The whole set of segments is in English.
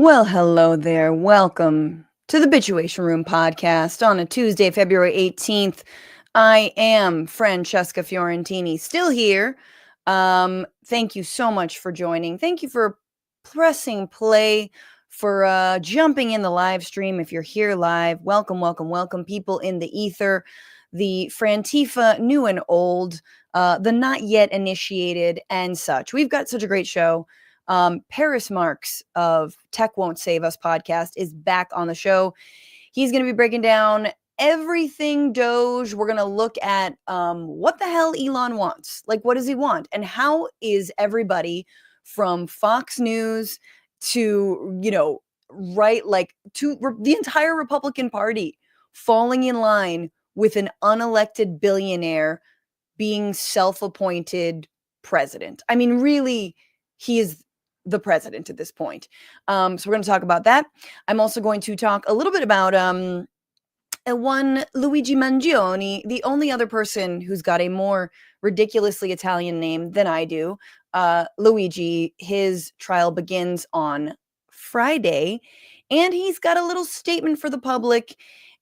Well, hello there. Welcome to the Bitchuation Room podcast on a Tuesday, February 18th. I am Francesca Fiorentini, still here. Thank you so much for joining. Thank you for pressing play, for jumping in the live stream. If you're here live, welcome, welcome, welcome. People in the ether, the Frantifa, new and old, the not yet initiated, and such. We've got such a great show. Paris Marx of Tech Won't Save Us podcast is back on the show. He's going to be breaking down everything DOGE. We're going to look at what the hell Elon wants. Like, what does he want? And how is everybody from Fox News to, the entire Republican Party falling in line with an unelected billionaire being self-appointed president? I mean, really, he is the president at this point. So we're going to talk about that. I'm also going to talk a little bit about one Luigi Mangione, the only other person who's got a more ridiculously Italian name than I do. Luigi, his trial begins on Friday, and he's got a little statement for the public.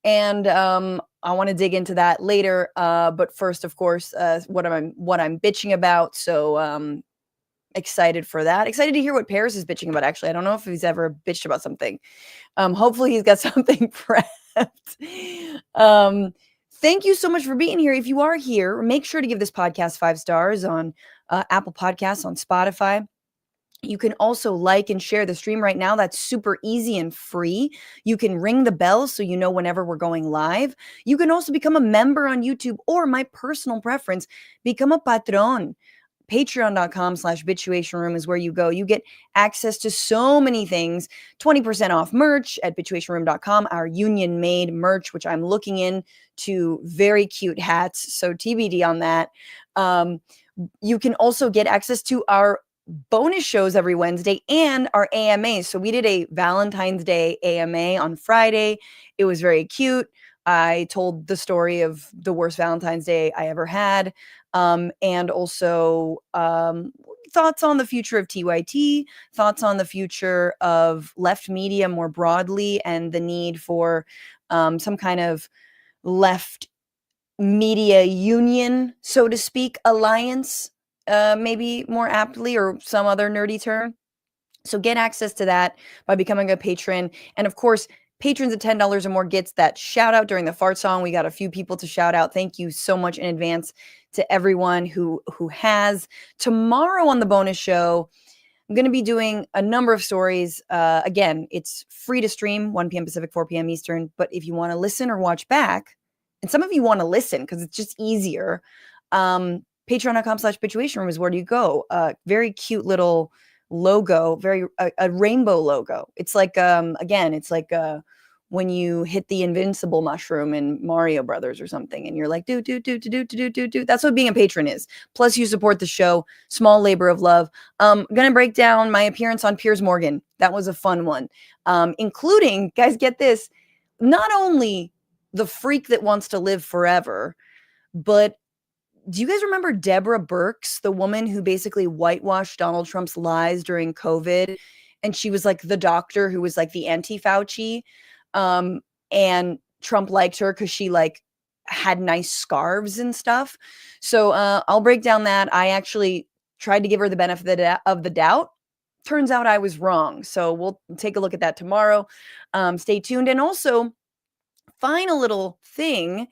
And I want to dig into that later. But first, of course, what I'm bitching about. So excited for that. Excited to hear what Paris is bitching about, actually. I don't know if he's ever bitched about something. Hopefully he's got something prepped. Thank you so much for being here. If you are here, make sure to give this podcast 5 stars on Apple Podcasts, on Spotify. You can also like and share the stream right now. That's super easy and free. You can ring the bell so you know whenever we're going live. You can also become a member on YouTube, or my personal preference, become a patron. Patreon.com/bitchuationroom is where you go. You get access to so many things. 20% off merch at bitchuationroom.com, our union made merch, which I'm looking into very cute hats. So TBD on that. You can also get access to our bonus shows every Wednesday and our AMAs. So we did a Valentine's Day AMA on Friday. It was very cute. I told the story of the worst Valentine's Day I ever had. And also thoughts on the future of TYT, thoughts on the future of left media more broadly, and the need for some kind of left media union, so to speak, alliance, maybe more aptly, or some other nerdy term. So get access to that by becoming a patron. And of course, patrons at $10 or more gets that shout out during the fart song. We got a few people to shout out. Thank you so much in advance to everyone who has. Tomorrow on the bonus show, I'm going to be doing a number of stories. Again, it's free to stream, 1 p.m. Pacific, 4 p.m. Eastern. But if you want to listen or watch back, and some of you want to listen because it's just easier, patreon.com/bitchuationroom is where you go. Very cute little logo, a rainbow logo. It's like again, it's like when you hit the invincible mushroom in Mario Brothers or something, and you're like do. That's what being a patron is. Plus, you support the show. Small labor of love. I'm gonna break down my appearance on Piers Morgan. That was a fun one, including, guys, get this, not only the freak that wants to live forever, but do you guys remember Deborah Birx, the woman who basically whitewashed Donald Trump's lies during COVID? And she was like the doctor who was like the anti-Fauci. And Trump liked her because she like had nice scarves and stuff. So I'll break down that. I actually tried to give her the benefit of the doubt. Turns out I was wrong. So we'll take a look at that tomorrow. Stay tuned. And also, final little thing.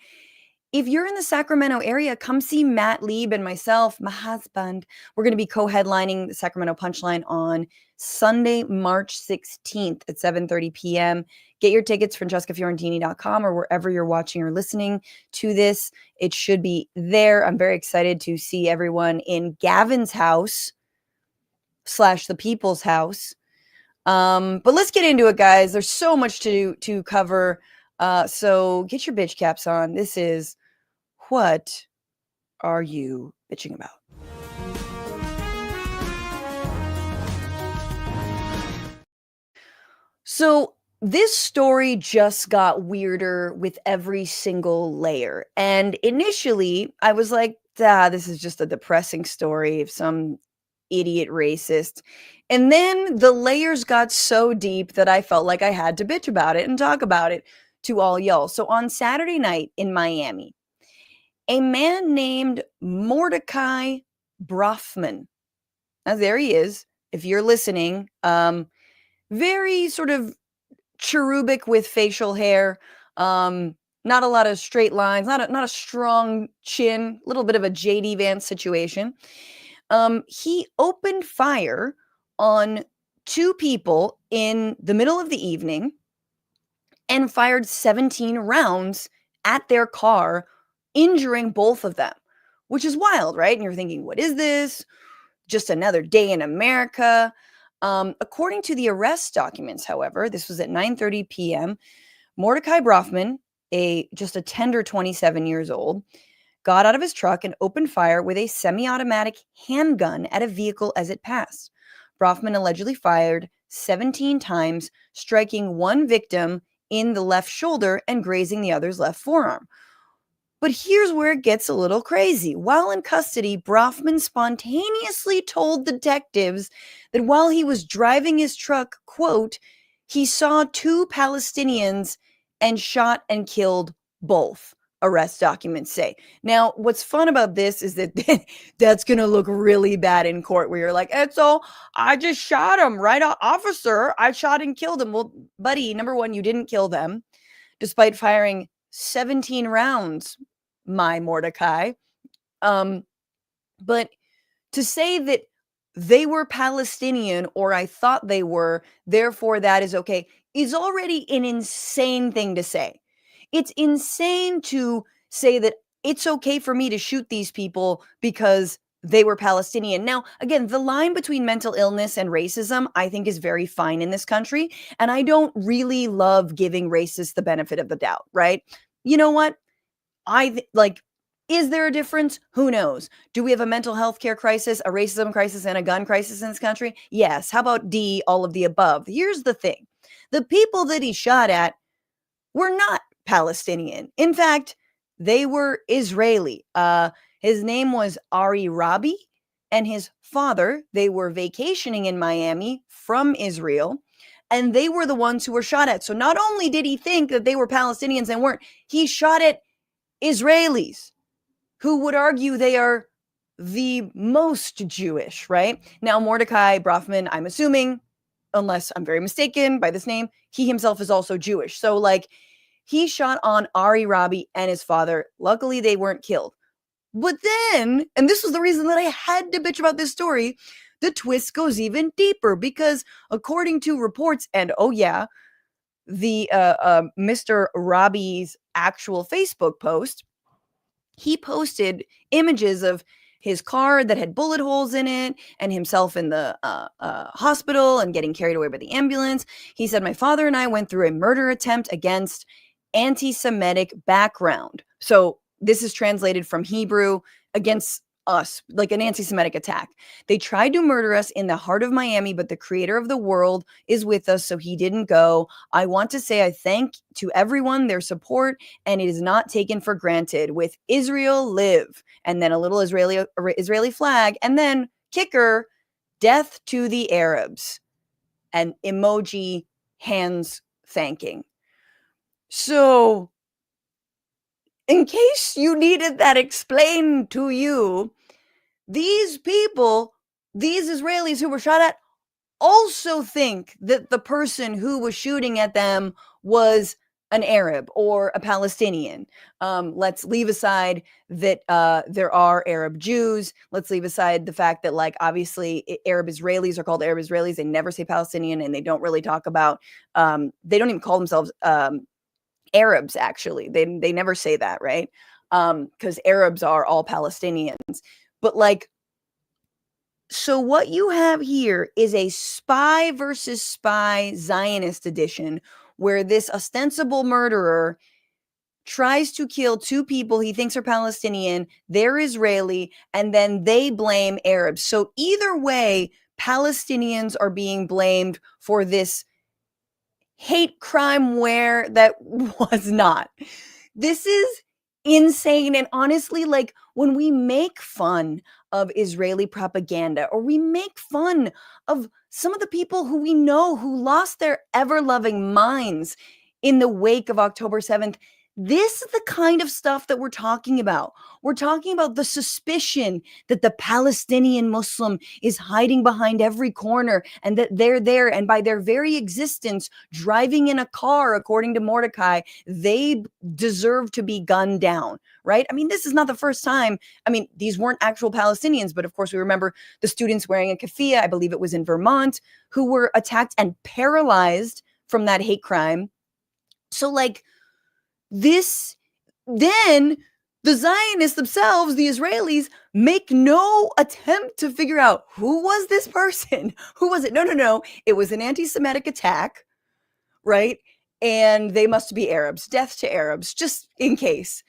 If you're in the Sacramento area, come see Matt Lieb and myself, my husband. We're going to be co-headlining the Sacramento Punchline on Sunday, March 16th at 7:30 p.m. Get your tickets, francescafiorentini.com, or wherever you're watching or listening to this. It should be there. I'm very excited to see everyone in Gavin's house / the people's house. But let's get into it, guys. There's so much to cover. So get your bitch caps on. This is What Are You Bitching About? So this story just got weirder with every single layer. And initially, I was like, this is just a depressing story of some idiot racist. And then the layers got so deep that I felt like I had to bitch about it and talk about it to all y'all. So on Saturday night in Miami, a man named Mordecai Brofman, now there he is. If you're listening, very sort of cherubic with facial hair, not a lot of straight lines, not a strong chin, a little bit of a JD Vance situation. He opened fire on two people in the middle of the evening and fired 17 rounds at their car, injuring both of them, which is wild, right? And you're thinking, what is this? Just another day in America. According to the arrest documents, however, this was at 9:30 p.m. Mordecai Brofman, just a tender 27 years old, got out of his truck and opened fire with a semi-automatic handgun at a vehicle as it passed. Brofman allegedly fired 17 times, striking one victim in the left shoulder and grazing the other's left forearm. But here's where it gets a little crazy. While in custody, Brofman spontaneously told detectives that while he was driving his truck, quote, he saw two Palestinians and shot and killed both, arrest documents say. Now, what's fun about this is that that's going to look really bad in court where you're like, so I just shot him, right? Officer, I shot and killed him. Well, buddy, number one, you didn't kill them despite firing 17 rounds, my Mordecai. But to say that they were Palestinian or I thought they were, therefore that is okay, is already an insane thing to say. It's insane to say that it's okay for me to shoot these people because they were Palestinian. Now, again, the line between mental illness and racism, I think, is very fine in this country. And I don't really love giving racists the benefit of the doubt, right? You know what? Is there a difference? Who knows? Do we have a mental health care crisis, a racism crisis, and a gun crisis in this country? Yes. How about D, all of the above? Here's the thing. The people that he shot at were not Palestinian. In fact, they were Israeli. His name was Ari Rabi, and his father, they were vacationing in Miami from Israel, and they were the ones who were shot at. So not only did he think that they were Palestinians and weren't, he shot at Israelis who would argue they are the most Jewish, right? Now, Mordecai Brofman, I'm assuming, unless I'm very mistaken by this name, he himself is also Jewish. So, he shot on Ari Rabi and his father. Luckily, they weren't killed. But then, and this was the reason that I had to bitch about this story, the twist goes even deeper because according to reports, and oh yeah, the Mr. Rabi's actual Facebook post, he posted images of his car that had bullet holes in it and himself in the hospital and getting carried away by the ambulance. He said, my father and I went through a murder attempt against anti-Semitic background. So this is translated from Hebrew, against us, like an anti-Semitic attack. They tried to murder us in the heart of Miami, but the creator of the world is with us, so he didn't go. I want to say I thank to everyone their support, and it is not taken for granted. With Israel live, and then a little Israeli flag, and then kicker, death to the Arabs, and emoji hands thanking. So, in case you needed that explained to you, these people, these Israelis who were shot at, also think that the person who was shooting at them was an Arab or a Palestinian. Let's leave aside that there are Arab Jews. Let's leave aside the fact that, obviously, Arab Israelis are called Arab Israelis. They never say Palestinian, and they don't really talk about, they don't even call themselves Arabs, actually. They never say that, right? Because Arabs are all Palestinians. But so what you have here is a spy versus spy Zionist edition where this ostensible murderer tries to kill two people he thinks are Palestinian, they're Israeli, and then they blame Arabs. So either way, Palestinians are being blamed for this hate crime where that was not. This is insane. And honestly, when we make fun of Israeli propaganda, or we make fun of some of the people who we know who lost their ever-loving minds in the wake of October 7th. This is the kind of stuff that we're talking about. We're talking about the suspicion that the Palestinian Muslim is hiding behind every corner and that they're there. And by their very existence, driving in a car, according to Mordecai, they deserve to be gunned down, right? I mean, this is not the first time. I mean, these weren't actual Palestinians, but of course, we remember the students wearing a keffiyeh, I believe it was in Vermont, who were attacked and paralyzed from that hate crime. So, like, this, then the Zionists themselves, the Israelis, make no attempt to figure out who was this person? Who was it? No. It was an anti-Semitic attack, right? And they must be Arabs. Death to Arabs, just in case.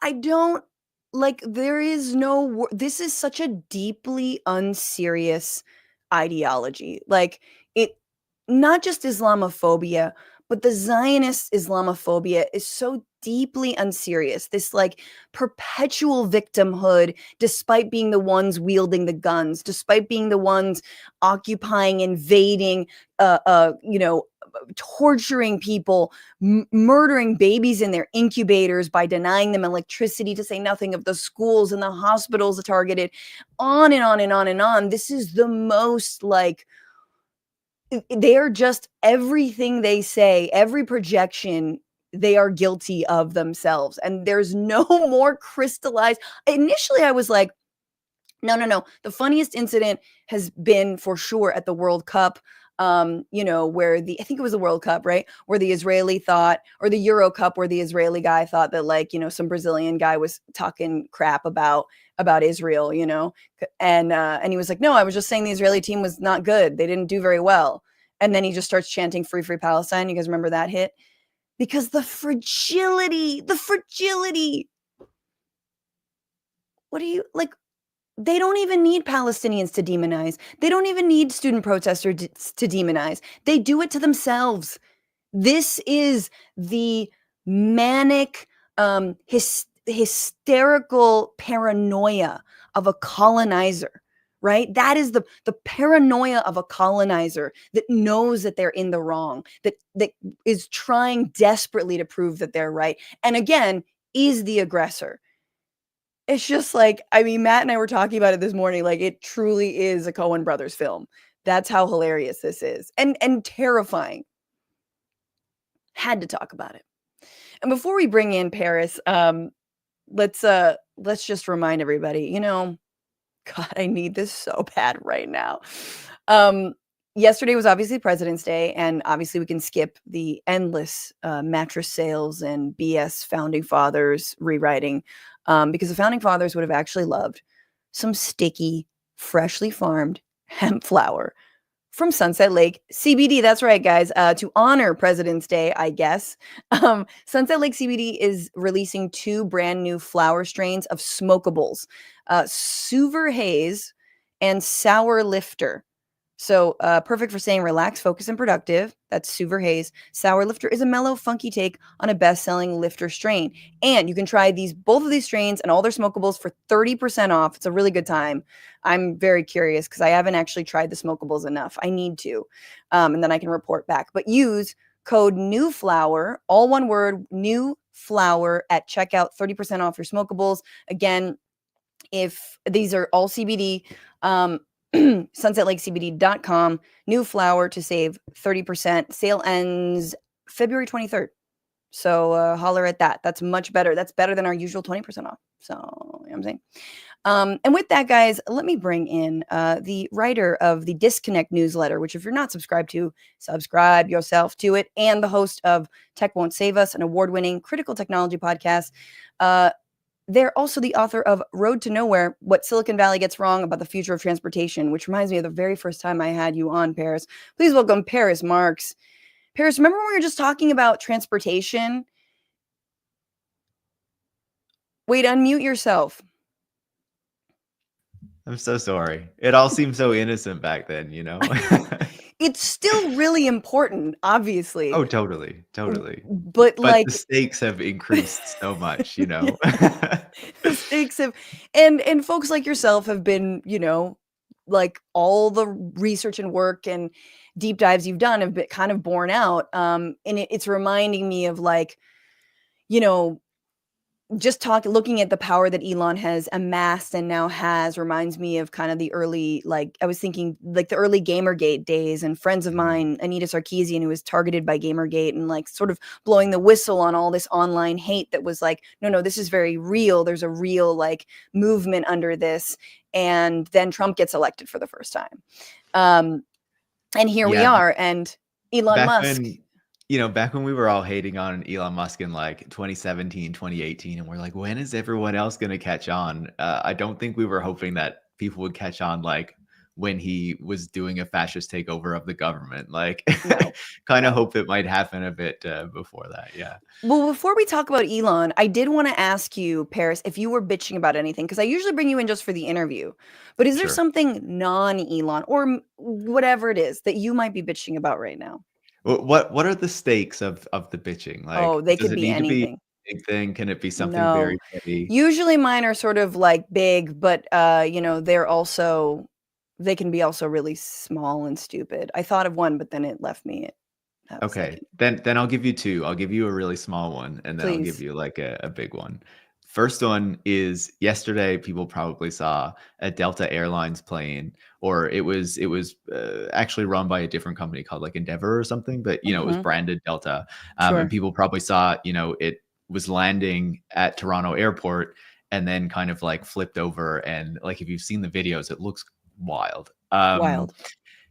I don't, like, there is no, this is such a deeply unserious ideology. Like, it, not just Islamophobia, but the Zionist Islamophobia is so deeply unserious. This, like, perpetual victimhood, despite being the ones wielding the guns, despite being the ones occupying, invading, torturing people, murdering babies in their incubators by denying them electricity, to say nothing of the schools and the hospitals targeted, on and on and on and on. This is the most, like, they are just, everything they say, every projection, they are guilty of themselves. And there's no more crystallized. Initially, I was like, no. The funniest incident has been for sure at the World Cup, where I think it was the World Cup, right? Where the Israeli thought, or the Euro Cup, where the Israeli guy thought that, like, some Brazilian guy was talking crap about Israel, and he was like, no, I was just saying the Israeli team was not good. They didn't do very well. And then he just starts chanting free, free Palestine. You guys remember that hit? Because the fragility, what do you, like, they don't even need Palestinians to demonize. They don't even need student protesters to demonize. They do it to themselves. This is the manic, hysterical paranoia of a colonizer, right? That is the paranoia of a colonizer that knows that they're in the wrong, that is trying desperately to prove that they're right, and again, is the aggressor. It's just like, I mean, Matt and I were talking about it this morning. Like, it truly is a Coen Brothers film. That's how hilarious this is, and terrifying. Had to talk about it. And before we bring in Paris, let's just remind everybody. God, I need this so bad right now. Yesterday was obviously President's Day, and obviously we can skip the endless mattress sales and BS founding fathers rewriting, because the founding fathers would have actually loved some sticky, freshly farmed hemp flower from Sunset Lake CBD. That's right, guys. To honor President's Day, I guess, Sunset Lake CBD is releasing 2 brand new flower strains of smokables, Suver Haze and Sour Lifter. So perfect for staying relaxed, focused, and productive. That's Suver Haze. Sour Lifter is a mellow, funky take on a best-selling Lifter strain. And you can try both of these strains and all their smokables for 30% off. It's a really good time. I'm very curious because I haven't actually tried the smokables enough. I need to. And then I can report back. But use code NEWFLOWER, all one word, NEWFLOWER, at checkout, 30% off your smokables. Again, if these are all CBD, sunsetlakecbd.com, new flower to save 30%. Sale ends February 23rd. So holler at that. That's much better. That's better than our usual 20% off. So, you know what I'm saying? And with that, guys, let me bring in the writer of the Disconnect newsletter, which if you're not subscribed to, subscribe yourself to it, and the host of Tech Won't Save Us, an award-winning critical technology podcast. They're also the author of Road to Nowhere, What Silicon Valley Gets Wrong About the Future of Transportation, which reminds me of the very first time I had you on, Paris. Please welcome Paris Marx. Paris, remember when we were just talking about transportation? Wait, unmute yourself. I'm so sorry. It all seemed so innocent back then, it's still really important, obviously. Oh, totally, totally. But But the like stakes have increased so much, you know? the stakes have and folks like yourself have been, like all the research and work and deep dives you've done have been kind of borne out. And it's reminding me of like, you know, just looking at the power that Elon has amassed and now has reminds me of kind of the early, like I was thinking like the early Gamergate days and friends of Mhm. mine, Anita Sarkeesian, who was targeted by Gamergate and like sort of blowing the whistle on all this online hate that was like, no, this is very real. There's a real like movement under this. And then Trump gets elected for the first time. Um, and here we Yeah, are. And Elon back Musk. when back when we were all hating on Elon Musk in, like, 2017, 2018, and we're like, "When is everyone else gonna catch on?" I don't think we were hoping that people would catch on, like, when he was doing a fascist takeover of the government, like, No, kinda no. hope it might happen a bit, before that, yeah. Well, before we talk about Elon, I did want to ask you, Paris, if you were bitching about anything, because I usually bring you in just for the interview. But is there Sure. something non-Elon or whatever it is that you might be bitching about right now? What are the stakes of the bitching? Oh, Like, they does could it be need to be anything. a big thing? Can it be something No. very petty? Usually mine are sort of like big, but they can be also really small and stupid. I thought of one, but then it left me. I was Okay, thinking, then I'll give you 2. I'll give you a really small one, and then I'll give please. you, like, a big one. First one is yesterday, people probably saw a Delta Airlines plane, or it was actually run by a different company called, like, Endeavor or something, but, it was Hmm. branded Delta, and Sure. people probably saw, it was landing at Toronto Airport and then kind of, like, flipped over, and, like, if you've seen the videos, it looks wild. Wild.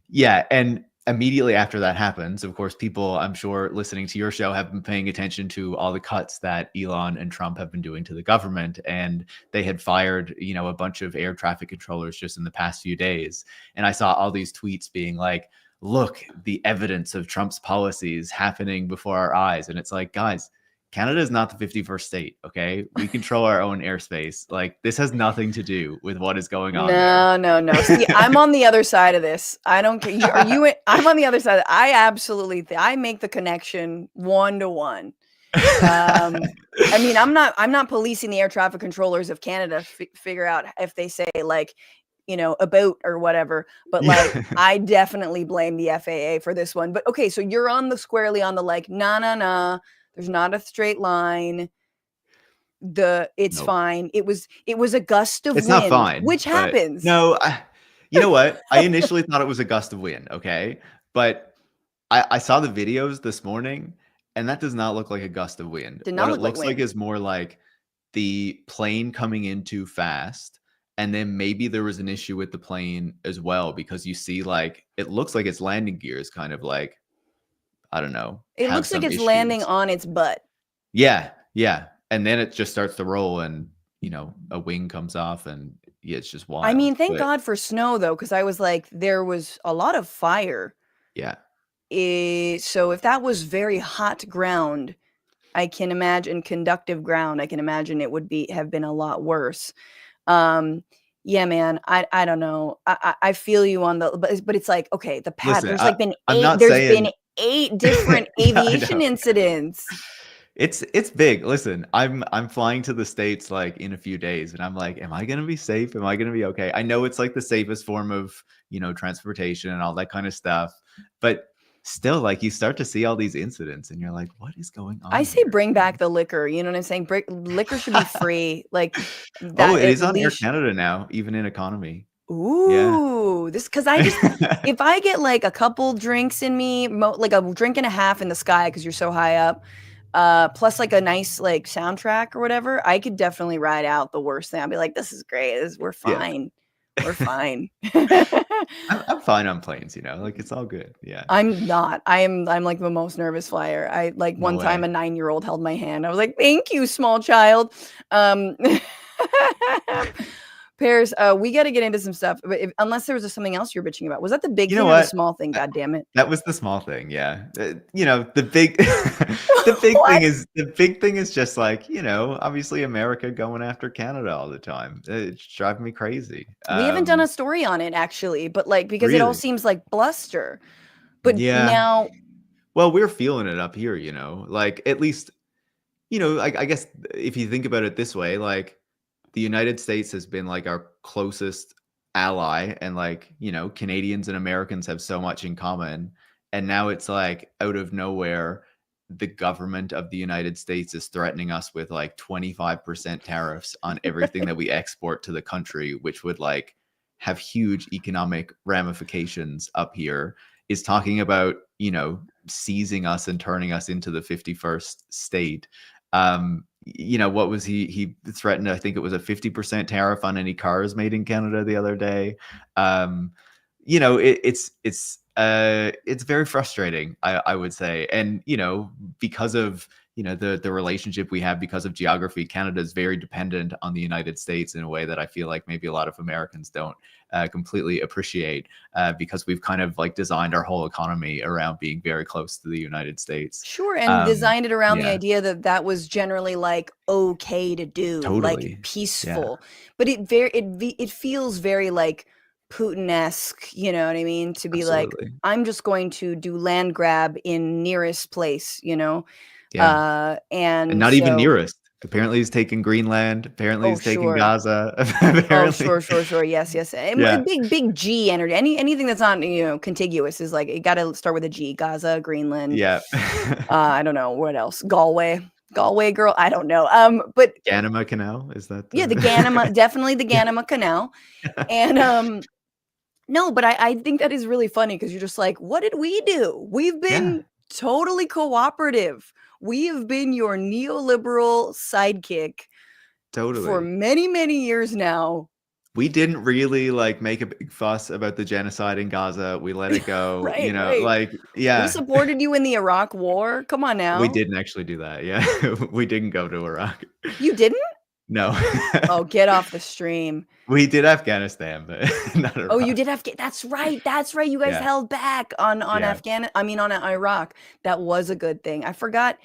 Yeah, and immediately after that happens, of course, people, I'm sure, listening to your show have been paying attention to all the cuts that Elon and Trump have been doing to the government, and they had fired, a bunch of air traffic controllers just in the past few days. And I saw all these tweets being like, "Look, the evidence of Trump's policies happening before our eyes." And it's like, guys, Canada is not the 51st state, okay? We control our own airspace. Like, this has nothing to do with what is going on there. No, no, no. See, I'm on the other side of this. I don't care. I'm on the other side. I absolutely I make the connection 1 to 1. I mean, I'm not policing the air traffic controllers of Canada figure out if they say like, about or whatever, but like Yeah. I definitely blame the FAA for this one. But okay, so you're on the squarely on the like, nah, nah, nah. There's not a straight line. It's Nope. fine. It was a gust of It's not wind, fine, which but happens. no, you know what? I initially thought it was a gust of wind, okay? But I saw the videos this morning, and that does not look like a gust of wind. Did What not it look like looks like wind. is more like the plane coming in too fast, and then maybe there was an issue with the plane as well, because you see, like, it looks like its landing gears kind of like, I don't know, It have looks like some it's landing issues. on its butt. Yeah, yeah, and then it just starts to roll and, a wing comes off and, yeah, it's just I mean, wild, thank but God for snow though, because I was like, there was a lot of fire. yeah. So if that was very hot ground, I can imagine conductive ground. I can imagine it would have been a lot worse. Um, yeah, man. I don't know. I feel you on but it's like okay, Listen, there's like been I'm eight. not There's been saying 8 different yeah, I aviation know. incidents. It's big. Listen, I'm flying to the States, like, in a few days, and I'm like, "Am I gonna be safe? Am I gonna be okay?" I know it's, like, the safest form of, transportation and all that kinda stuff, but still, like, you start to see all these incidents, and you're like, "What is going I on say here?" bring back the liquor. You know what I'm saying? Liquor should be free. Like Oh, that it at is on Air least. Canada now, even in economy. Yeah. Ooh, this because I just if I get like a couple drinks in me, like a drink and a half in the sky because you're so high up, plus like a nice like soundtrack or whatever, I could definitely ride out the worst thing. I'll be like, this is great. We're Yeah. fine. We're fine. I'm fine on planes, like, it's all good. Yeah. I'm not. I'm like the most nervous flyer. I like No one time way. a 9-year-old held my hand. I was like, "Thank you, small child." Um Paris, we gotta get into some stuff, but unless there was just something else you're bitching about. Was that the big You know thing or the what? small thing? Uh, God damn it. that was the small thing, yeah. The big the big thing What? is just like, obviously America going after Canada all the time. It's driving me crazy. We haven't done a story on it actually, but like because it all Really? seems like bluster. But Yeah. now, Well, we're feeling it up here, like at least, I guess if you think about it this way, like the United States has been like our closest ally, and like, Canadians and Americans have so much in common. And now it's like out of nowhere, the government of the United States is threatening us with like 25% tariffs on everything that we export to the country, which would like have huge economic ramifications up here, is talking about, seizing us and turning us into the 51st state. What was he threatened? I think it was a 50% tariff on any cars made in Canada the other day. It's very frustrating, I would say. And, because of, the relationship we have, because of geography, Canada is very dependent on the United States in a way that I feel like maybe a lot of Americans don't completely appreciate, because we've kind of like designed our whole economy around being very close to the United States. sure, and designed it around the Yeah, idea that that was generally like okay to do, like totally. Yeah, peaceful. But it feels very like Putin-esque, you know what I mean? To be like, absolutely. I'm just going to do land grab in nearest place, Yeah. And And not even so, nearest. Apparently he's taking Greenland. Apparently oh he's taking sure. Gaza. Oh, Apparently. sure, sure, sure. Yes, yes. And Yeah. big G energy. Anything that's not, contiguous is like, it got to start with a G. Gaza, Greenland. Yeah. I don't know what else. Galway girl. I don't know. But Panama Canal, is that yeah, the the Ganama, definitely the Yeah. Ganama Canal. And no, but I think that is really funny because you're just like, what did we do? We've Yeah, been totally cooperative. We have been your neoliberal sidekick for totally. many, many years now. We didn't really, like, make a big fuss about the genocide in Gaza. We let it go, Right, right. like We yeah. supported you in the Iraq war. Come on We now. didn't actually do that, yeah. We didn't go to Iraq. You didn't? No. Oh, get off the stream. We did Afghanistan, but not Oh, you Iraq. did That's right. That's right. You guys Yeah, held back on yeah. on Iraq. That was a good thing. I forgot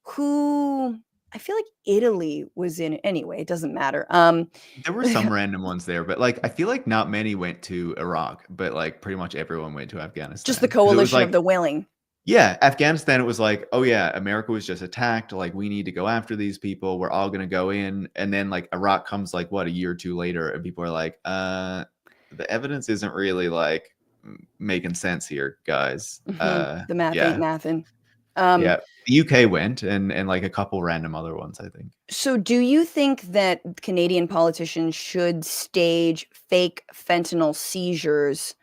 who. I feel like Italy was in it. Anyway, it doesn't matter. There were some random ones there, but, like, I feel like not many went to Iraq, but, like, pretty much everyone went to Just the Afghanistan. Because it was coalition of like the willing. yeah, Afghanistan, it was like, "Oh, yeah, America was just attacked, like, we need to go after these people, we're all gonna go in," and then, like, Iraq comes, like, what, a year or 2 later, and people are like, the evidence isn't really, like, making sense here, guys." The math ain't Yeah, mathin'. yeah. The UK went and, like, a couple random other ones, I think. So do you think that Canadian politicians should stage fake fentanyl seizures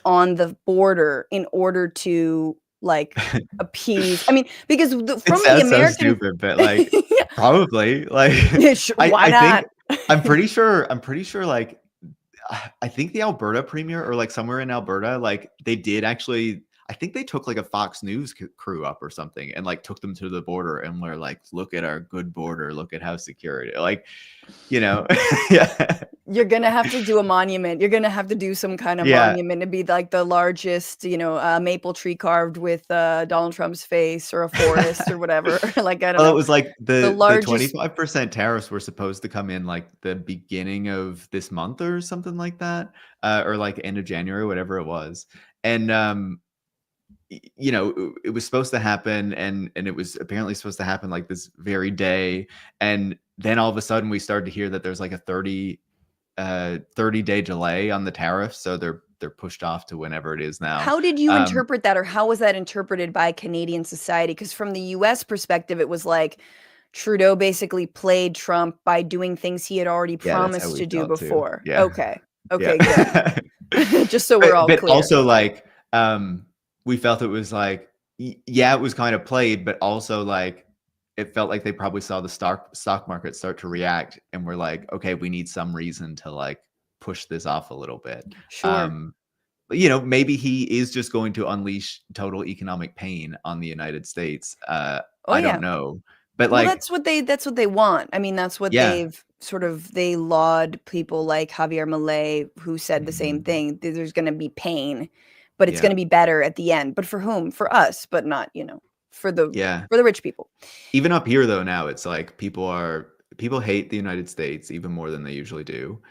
on the border in order to, like, appease, I mean, because It from the sounds so American. stupid, but, like, probably, like, Yeah, sure, why I think not? I'm pretty sure, like, I think the Alberta premier, or like somewhere in Alberta, like they did actually. I think they took like a Fox News crew up or something, and like took them to the border, and were like, "Look at our good border. Look at how secure it is." Like, yeah, You're gonna have to do a monument. You're gonna have to do some kind of yeah. monument to be like the largest, maple tree carved with Donald Trump's face, or a forest or whatever. Like, I don't Well, it know. was like The the largest. 25% tariffs were supposed to come in like the beginning of this month or something like that, or like end of January, whatever it was, and it was supposed to happen, and it was apparently supposed to happen like this very day, and then all of a sudden we started to hear that there's like a 30-day delay on the tariff, so they're pushed off to whenever it is now. How did you um interpret that, or how was that interpreted by Canadian society? Because from the US perspective, it was like Trudeau basically played Trump by doing things he had already yeah, that's how promised we to do felt too. before. Yeah, Okay. yeah. Okay, good. Just so we're all But clear. also like we felt it was like yeah, it was kind of played, but also like it felt like they probably saw the stock market start to react, and we're like, okay, we need some reason to like push this off a little bit. Sure. um Maybe he is just going to unleash total economic pain on the United States. Oh, I don't yeah. know, but Well, like that's what they want. I mean, that's what yeah. they laud people like Javier Milei, who said the same Mhm. thing. There's gonna be pain, but it's Yeah, gonna be better at the end. But for whom? For us, but not, yeah. for the rich people. Even up here though, now it's like people hate the United States even more than they usually do.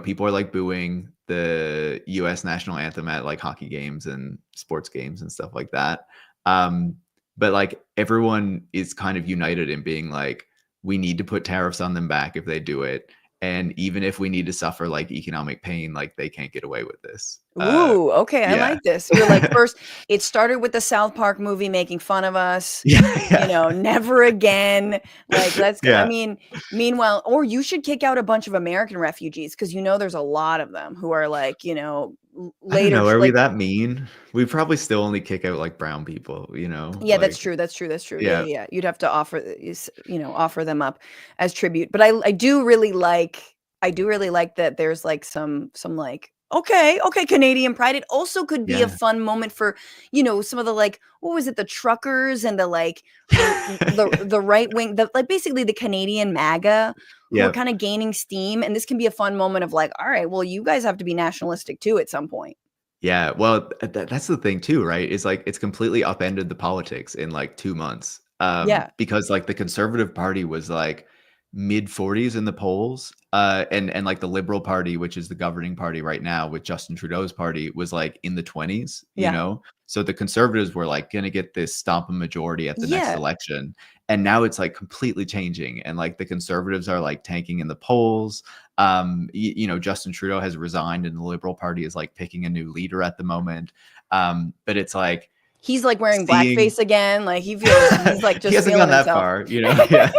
People are like booing the US national anthem at like hockey games and sports games and stuff like that. But like everyone is kind of united in being like, we need to put tariffs on them back if they do it. And even if we need to suffer like economic pain, like they can't get away with this. Ooh, okay, I Yeah. like this. You're like, first, it started with the South Park movie making fun of us. Yeah. Never again. Like, let's go. I Yeah. mean, meanwhile, or you should kick out a bunch of American refugees because there's a lot of them who are like, I don't later, know. Are we like, that mean? We probably still only kick out like brown people, yeah, that's like, true. That's true. That's true. Yeah, yeah. yeah, yeah. You'd have to offer them up as tribute. But I do really like that there's like some like okay, Canadian pride. It also could be a Yeah. fun moment for, some of the like, what was it, the truckers and the like the right wing, the like basically the Canadian MAGA who are Yeah. kind of gaining steam. And this can be a fun moment of like, all right, well, you guys have to be nationalistic too at some point. Yeah, well, that's the thing too, right? Is like it's completely upended the politics in like 2 months. Yeah. Because like the Conservative Party was like mid 40s in the polls, and like the Liberal Party, which is the governing party right now with Justin Trudeau's party, was like in the 20s, Yeah. So the Conservatives were like going to get this stomp a majority at the next Yeah. election, and now it's like completely changing, and like the Conservatives are like tanking in the polls. Justin Trudeau has resigned and the Liberal Party is like picking a new leader at the moment. But it's like He's like wearing seeing blackface again. Like he feels he's like he just hasn't feeling gone that himself. far, Yeah.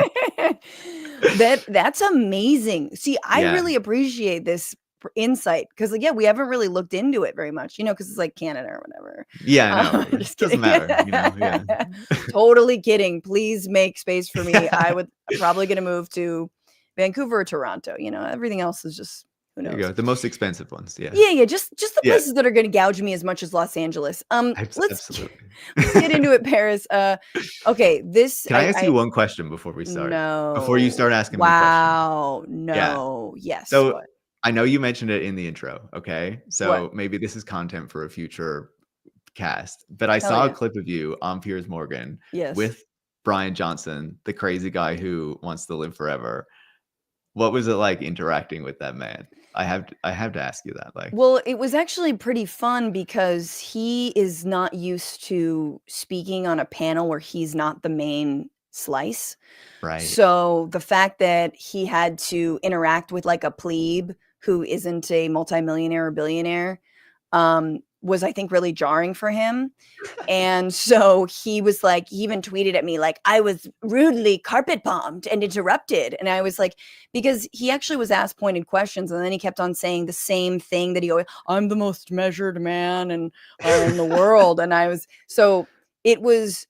That's amazing. See, I Yeah. really appreciate this insight because like, yeah, we haven't really looked into it very much, because it's like Canada or whatever. Yeah, I know. It Just doesn't kidding. matter, Yeah. Totally kidding. Please make space for me. I'm probably gonna move to Vancouver or Toronto. Everything else is just who There knows. you go. The most expensive ones. Yeah. Yeah, just the Yeah. places that are gonna gouge me as much as Los Angeles. Let's Absolutely. let's get into it, Paris. Okay, this Can I ask you one question before we start? Before you start asking me questions. Wow, no. Yes. So What? I know you mentioned it in the intro, okay? So What? maybe this is content for a future cast, but I Hell saw yeah. a clip of you on Piers Morgan Yes. with Brian Johnson, the crazy guy who wants to live forever. What was it like interacting with that man? I have to ask you that. Like, Well, it was actually pretty fun because he is not used to speaking on a panel where he's not the main slice. right? So the fact that he had to interact with like a plebe who isn't a multimillionaire or billionaire was, I think, really jarring for him. And so he was like, he even tweeted at me like, I was rudely carpet bombed and interrupted. And I was like, because he actually was asked pointed questions, and then he kept on saying the same thing that he always, I'm the most measured man in the world. And it was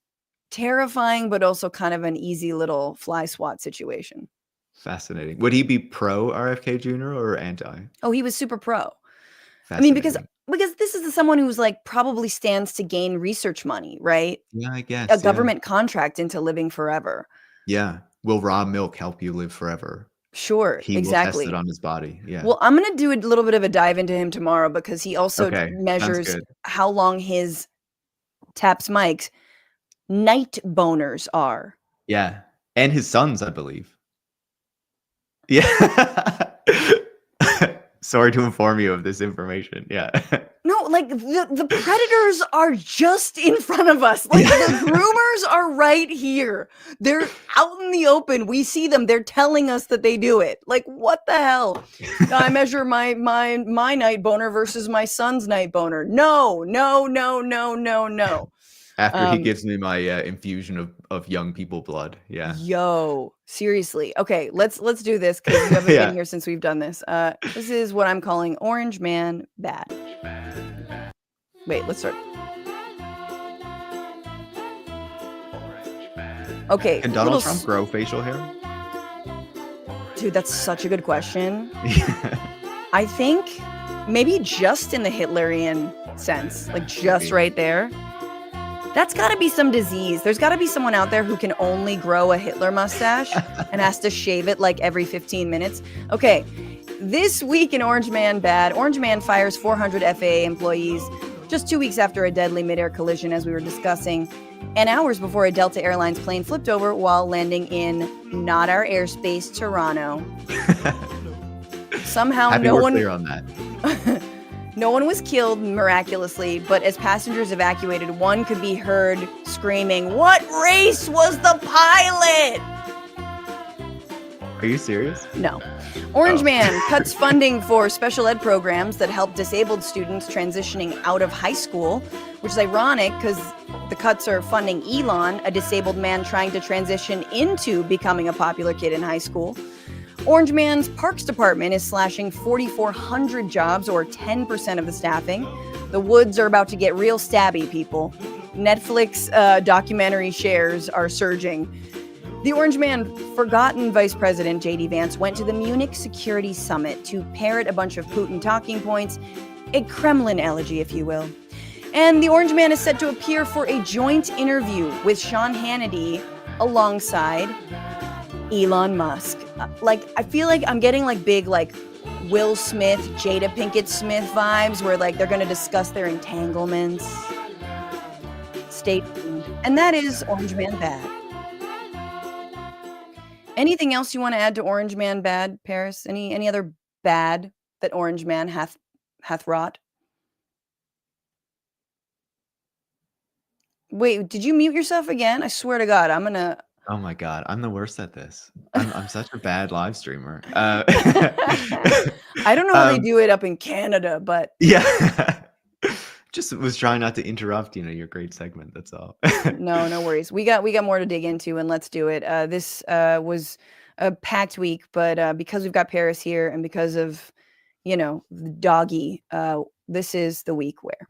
terrifying, but also kind of an easy little fly swat situation. Fascinating. Would he be pro RFK Jr. or anti? Oh, he was super pro. I mean, because this is someone who's like probably stands to gain research money, right? Yeah, I guess. A government contract into living forever. Yeah. Will raw milk help you live forever? Sure, He exactly. will test it on his body. Yeah. Well, I'm going to do a little bit of a dive into him tomorrow because he also measures how long his Taps mics night boners are. Yeah. And his sons, I believe. Yeah. Sorry to inform you of this information. Yeah. No, like the predators are just in front of us. Like the groomers are right here. They're out in the open. We see them. They're telling us that they do it. Like, what the hell? I measure my night boner versus my son's night boner. No. After he gives me my infusion of young people blood. Yeah. Yo, seriously. Okay, let's do this because you haven't been here since we've done this. This is what I'm calling Orange Man Bad. Wait, let's start. Okay. Can Donald Trump grow facial hair? Dude, that's such a good question. I think maybe just in the Hitlerian sense, like just right there. That's got to be some disease. There's got to be someone out there who can only grow a Hitler mustache and has to shave it like every 15 minutes. Okay, this week in Orange Man Bad, Orange Man fires 400 FAA employees just 2 weeks after a deadly midair collision, as we were discussing, and hours before a Delta Airlines plane flipped over while landing in not our airspace, Toronto. Somehow Happy we're clear on that. No one was killed miraculously, but as passengers evacuated, one could be heard screaming, "What race was the pilot?" Are you serious? No. Orange Oh. Man cuts funding for special ed programs that help disabled students transitioning out of high school, which is ironic because the cuts are funding Elon, a disabled man trying to transition into becoming a popular kid in high school. Orange Man's Parks Department is slashing 4,400 jobs, or 10% of the staffing. The woods are about to get real stabby, people. Netflix documentary shares are surging. The Orange Man forgotten Vice President J.D. Vance went to the Munich Security Summit to parrot a bunch of Putin talking points, a Kremlin elegy, if you will. And the Orange Man is set to appear for a joint interview with Sean Hannity alongside Elon Musk. I feel like I'm getting big Will Smith, Jada Pinkett Smith vibes where they're going to discuss their entanglements. Stay tuned. And that is Orange Man Bad. Anything else you want to add to Orange Man Bad, Paris? Any other bad that Orange Man hath wrought? Wait, did you mute yourself again? I swear to God, I'm gonna. Oh my God, I'm the worst at this. I'm such a bad live streamer. I don't know how they do it up in Canada, but yeah. Just was trying not to interrupt, your great segment. That's all. no worries. We got more to dig into, and let's do it. This was a packed week, but because we've got Paris here, and because of the doggy, this is the week where.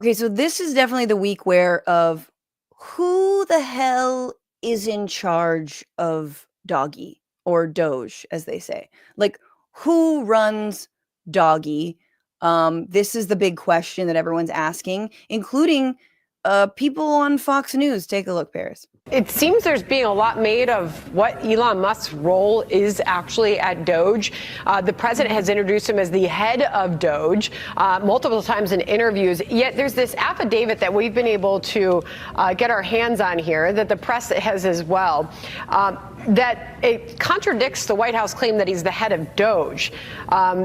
Okay, so this is definitely the week where of who the hell is in charge of Doggy, or Doge, as they say. Who runs Doggy? This is the big question that everyone's asking, including people on Fox News. Take a look, Paris. It seems there's being a lot made of what Elon Musk's role is actually at DOGE. The president has introduced him as the head of DOGE multiple times in interviews. Yet there's this affidavit that we've been able to get our hands on here that the press has as well. That it contradicts the White House claim that he's the head of DOGE.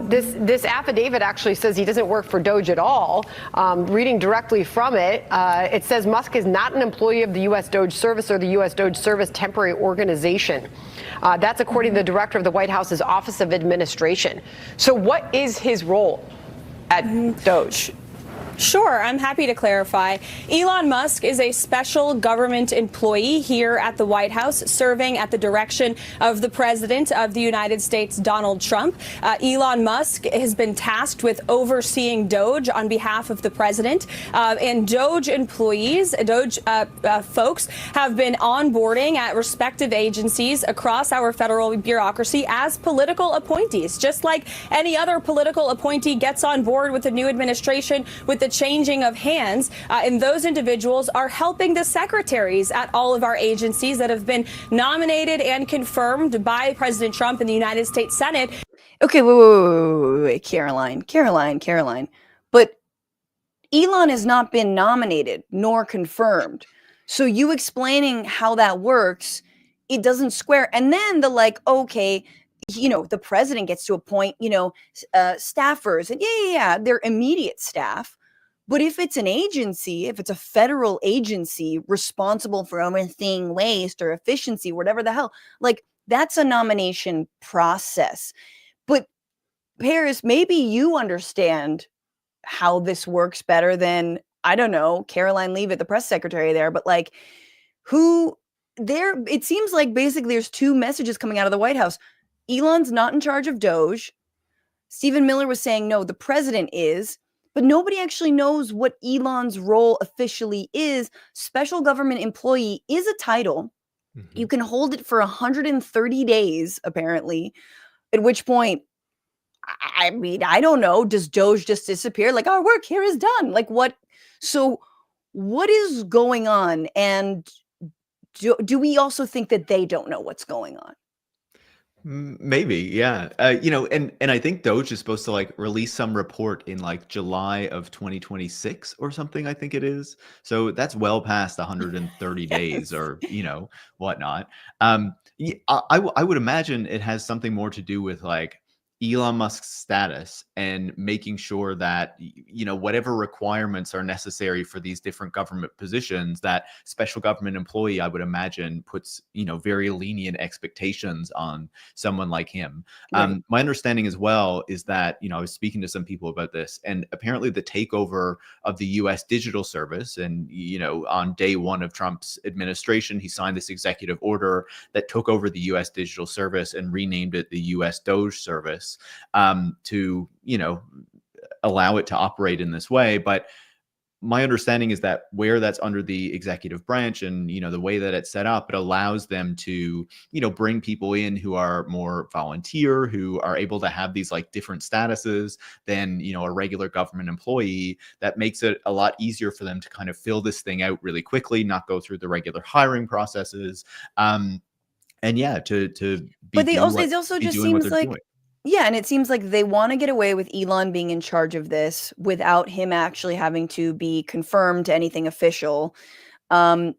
This affidavit actually says he doesn't work for DOGE at all. Reading directly from it, it says Musk is not an employee of the U.S. DOGE Service or the U.S. DOGE Service Temporary Organization. That's according to the director of the White House's Office of Administration. So what is his role at DOGE? Sure, I'm happy to clarify. Elon Musk is a special government employee here at the White House, serving at the direction of the President of the United States, Donald Trump. Elon Musk has been tasked with overseeing DOGE on behalf of the President. And DOGE employees, DOGE folks, have been onboarding at respective agencies across our federal bureaucracy as political appointees, just like any other political appointee gets on board with the new administration with the changing of hands, and those individuals are helping the secretaries at all of our agencies that have been nominated and confirmed by President Trump in the United States Senate. Okay, wait, Caroline. But Elon has not been nominated nor confirmed. So you explaining how that works, it doesn't square. And then okay, the president gets to appoint, staffers, and yeah, they're immediate staff. But if it's an agency, if it's a federal agency responsible for overseeing waste or efficiency, whatever the hell, that's a nomination process. But Paris, maybe you understand how this works better than, I don't know, Caroline Leavitt, the press secretary there, but it seems like basically there's two messages coming out of the White House. Elon's not in charge of DOGE. Stephen Miller was saying, no, the president is. But nobody actually knows what Elon's role officially is. Special government employee is a title. Mm-hmm. You can hold it for 130 days, apparently, at which point, I mean, I don't know. Does DOGE just disappear? Our work here is done. What? So what is going on? And do we also think that they don't know what's going on? Maybe, yeah. And I think Doge is supposed to like release some report in like July of 2026 or something, I think it is. So that's well past 130 days Yes. or, whatnot. I would imagine it has something more to do with like Elon Musk's status and making sure that, whatever requirements are necessary for these different government positions, that special government employee, I would imagine, puts, very lenient expectations on someone like him. Right. My understanding as well is that, I was speaking to some people about this, and apparently the takeover of the US digital service, and, on day one of Trump's administration, he signed this executive order that took over the US digital service and renamed it the US DOGE service, to, allow it to operate in this way. But my understanding is that where that's under the executive branch and, the way that it's set up, it allows them to, bring people in who are more volunteer, who are able to have these like different statuses than, a regular government employee. That makes it a lot easier for them to kind of fill this thing out really quickly, not go through the regular hiring processes. And yeah, to But it also be just doing what seems they're like, doing. yeah, and it seems like they want to get away with Elon being in charge of this without him actually having to be confirmed to anything official. And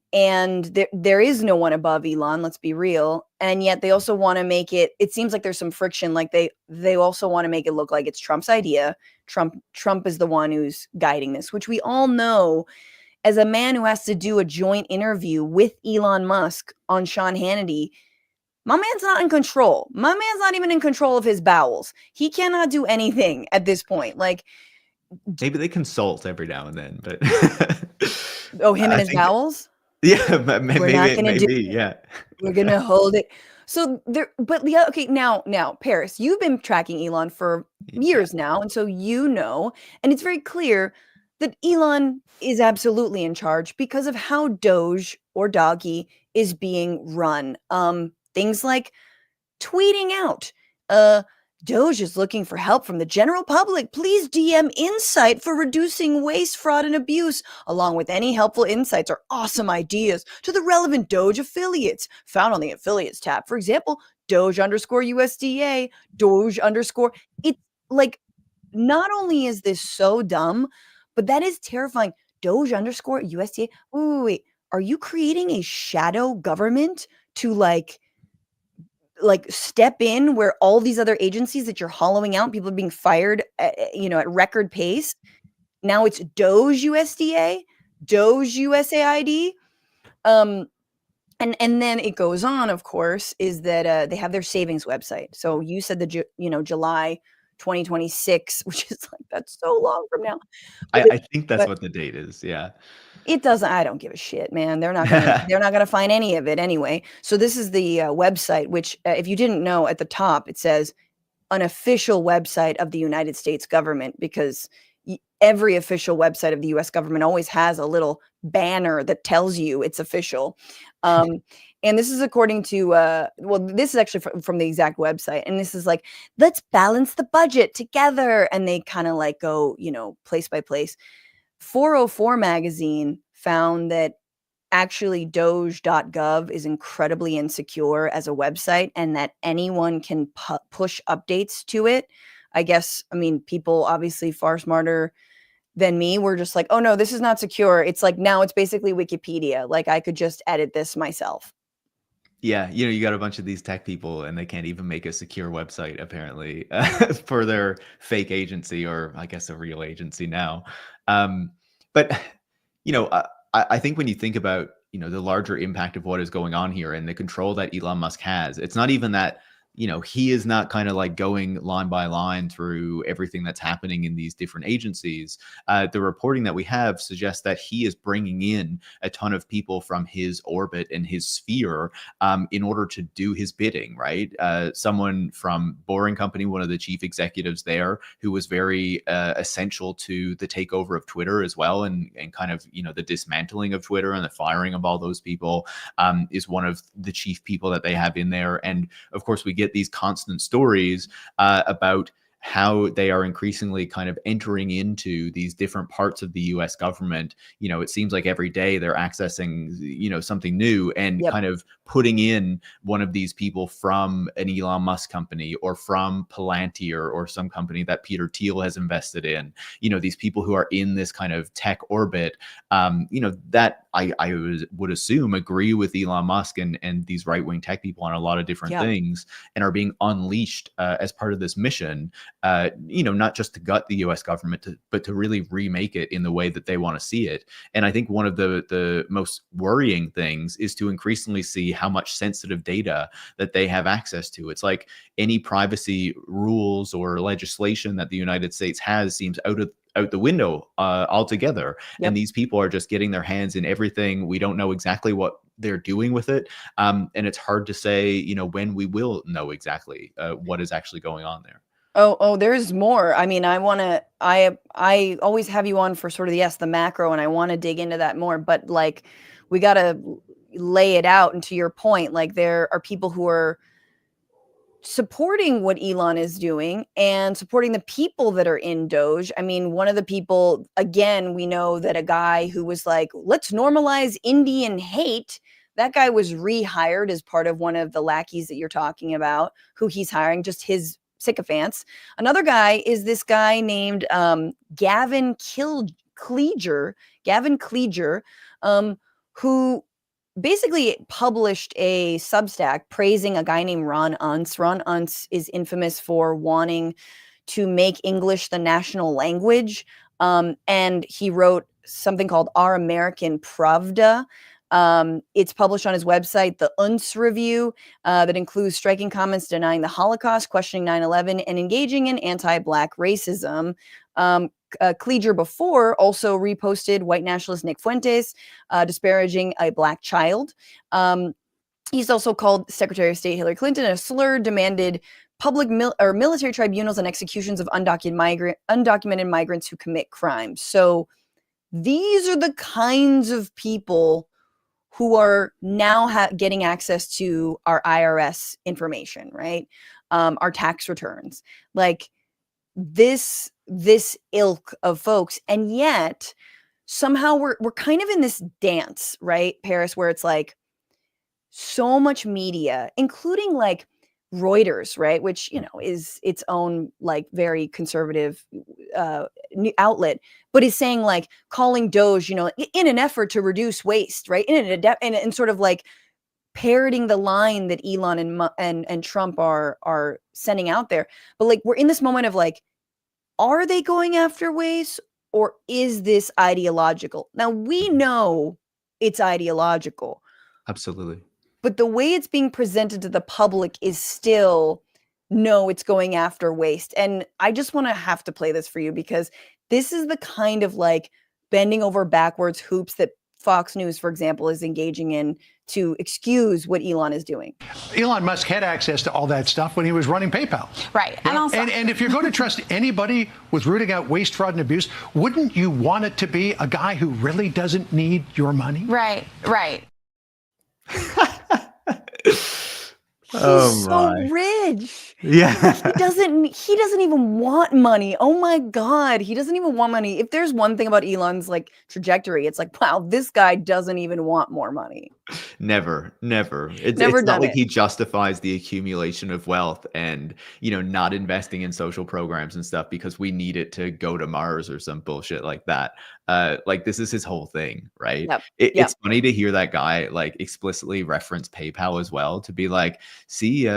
there is no one above Elon, let's be real. And yet they also want to make it seems like there's some friction. Like they also want to make it look like it's Trump's idea. Trump is the one who's guiding this, which we all know as a man who has to do a joint interview with Elon Musk on Sean Hannity. My man's not in control. My man's not even in control of his bowels. He cannot do anything at this point. Like, Maybe they consult every now and then, but oh, him I and his think, bowels? yeah, We're not gonna do maybe, yeah. We're gonna hold it. So there, but yeah, okay, now, Paris, you've been tracking Elon for Yeah. years now, and so and it's very clear that Elon is absolutely in charge because of how Doge or Doggy is being run. Things like tweeting out, Doge is looking for help from the general public. Please DM Insight for reducing waste, fraud, and abuse, along with any helpful insights or awesome ideas to the relevant Doge affiliates found on the affiliates tab. For example, Doge_USDA, Doge_. It's like, not only is this so dumb, but that is terrifying. Doge_USDA. Wait. Are you creating a shadow government to like step in where all these other agencies that you're hollowing out, people are being fired at record pace? Now it's Doge USDA, Doge USAID. And then it goes on, of course, is that they have their savings website. So you said July 2026, which is like, that's so long from now. I think that's But what the date is, yeah. it doesn't, I don't give a shit, man. They're not gonna find any of it anyway. So this is the website, which if you didn't know, at the top it says an official website of the United States government, because every official website of the US government always has a little banner that tells you it's official. And this is according to this is actually from the exact website, and this is like, let's balance the budget together, and they kind of like go place by place. 404 magazine found that actually doge.gov is incredibly insecure as a website, and that anyone can push updates to it. I guess, people obviously far smarter than me were just like, oh no, this is not secure. It's like, now it's basically Wikipedia. Like, I could just edit this myself. Yeah, you got a bunch of these tech people, and they can't even make a secure website apparently for their fake agency, or I guess a real agency now. But I think when you think about the larger impact of what is going on here and the control that Elon Musk has, it's not even that he is not kind of like going line by line through everything that's happening in these different agencies. The reporting that we have suggests that he is bringing in a ton of people from his orbit and his sphere in order to do his bidding, right? Someone from Boring Company, one of the chief executives there, who was very essential to the takeover of Twitter as well, and kind of the dismantling of Twitter and the firing of all those people, is one of the chief people that they have in there. And of course, we get these constant stories about how they are increasingly kind of entering into these different parts of the US government. It seems like every day they're accessing, something new and Yep. kind of putting in one of these people from an Elon Musk company or from Palantir or some company that Peter Thiel has invested in. These people who are in this kind of tech orbit, that I would assume agree with Elon Musk and these right-wing tech people on a lot of different Yeah. things, and are being unleashed as part of this mission, not just to gut the US government, but to really remake it in the way that they want to see it. And I think one of the most worrying things is to increasingly see how much sensitive data that they have access to. It's like any privacy rules or legislation that the United States has seems out the window altogether. Yep. And these people are just getting their hands in everything. We don't know exactly what they're doing with it. And it's hard to say, when we will know exactly what is actually going on there. Oh, there's more. I mean, I always have you on for sort of, yes, the macro, and I want to dig into that more, but like, we got to lay it out. And to your point, like, there are people who are supporting what Elon is doing and supporting the people that are in Doge. I mean, one of the people, again, we know that a guy who was like, let's normalize Indian hate, that guy was rehired as part of one of the lackeys that you're talking about, who he's hiring, just his sycophants. Another guy is this guy named Gavin Kleger, who basically published a Substack praising a guy named Ron Unz. Ron Unz is infamous for wanting to make English the national language. And he wrote something called Our American Pravda. It's published on his website, the Unz Review, that includes striking comments denying the Holocaust, questioning 9/11, and engaging in anti-Black racism. Kleger before also reposted white nationalist Nick Fuentes, disparaging a Black child. He's also called Secretary of State Hillary Clinton a slur, demanded public military tribunals and executions of undocumented migrants who commit crimes. So these are the kinds of people who are now getting access to our IRS information, right? Our tax returns, like this ilk of folks. And yet somehow we're kind of in this dance, right, Paris, where it's like so much media, including like Reuters, right, which, is its own like very conservative outlet, but is saying like calling Doge, in an effort to reduce waste, right, and sort of like parroting the line that Elon and Trump are sending out there. But like, we're in this moment of like, are they going after waste, or is this ideological? Now we know it's ideological. Absolutely. But the way it's being presented to the public is still, no, it's going after waste. And I just have to play this for you, because this is the kind of like bending over backwards hoops that Fox News, for example, is engaging in to excuse what Elon is doing. Elon Musk had access to all that stuff when he was running PayPal. Right. And also, and if you're going to trust anybody with rooting out waste, fraud, and abuse, wouldn't you want it to be a guy who really doesn't need your money? Right. He's so rich. Yeah. He doesn't even want money. Oh my God. He doesn't even want money. If there's one thing about Elon's like trajectory, it's like, wow, this guy doesn't even want more money. Never. It's Never not done like it. he justifies the accumulation of wealth and, not investing in social programs and stuff because we need it to go to Mars or some bullshit like that. Like, this is his whole thing, right? Yep. It's funny to hear that guy like explicitly reference PayPal as well, to be like, see,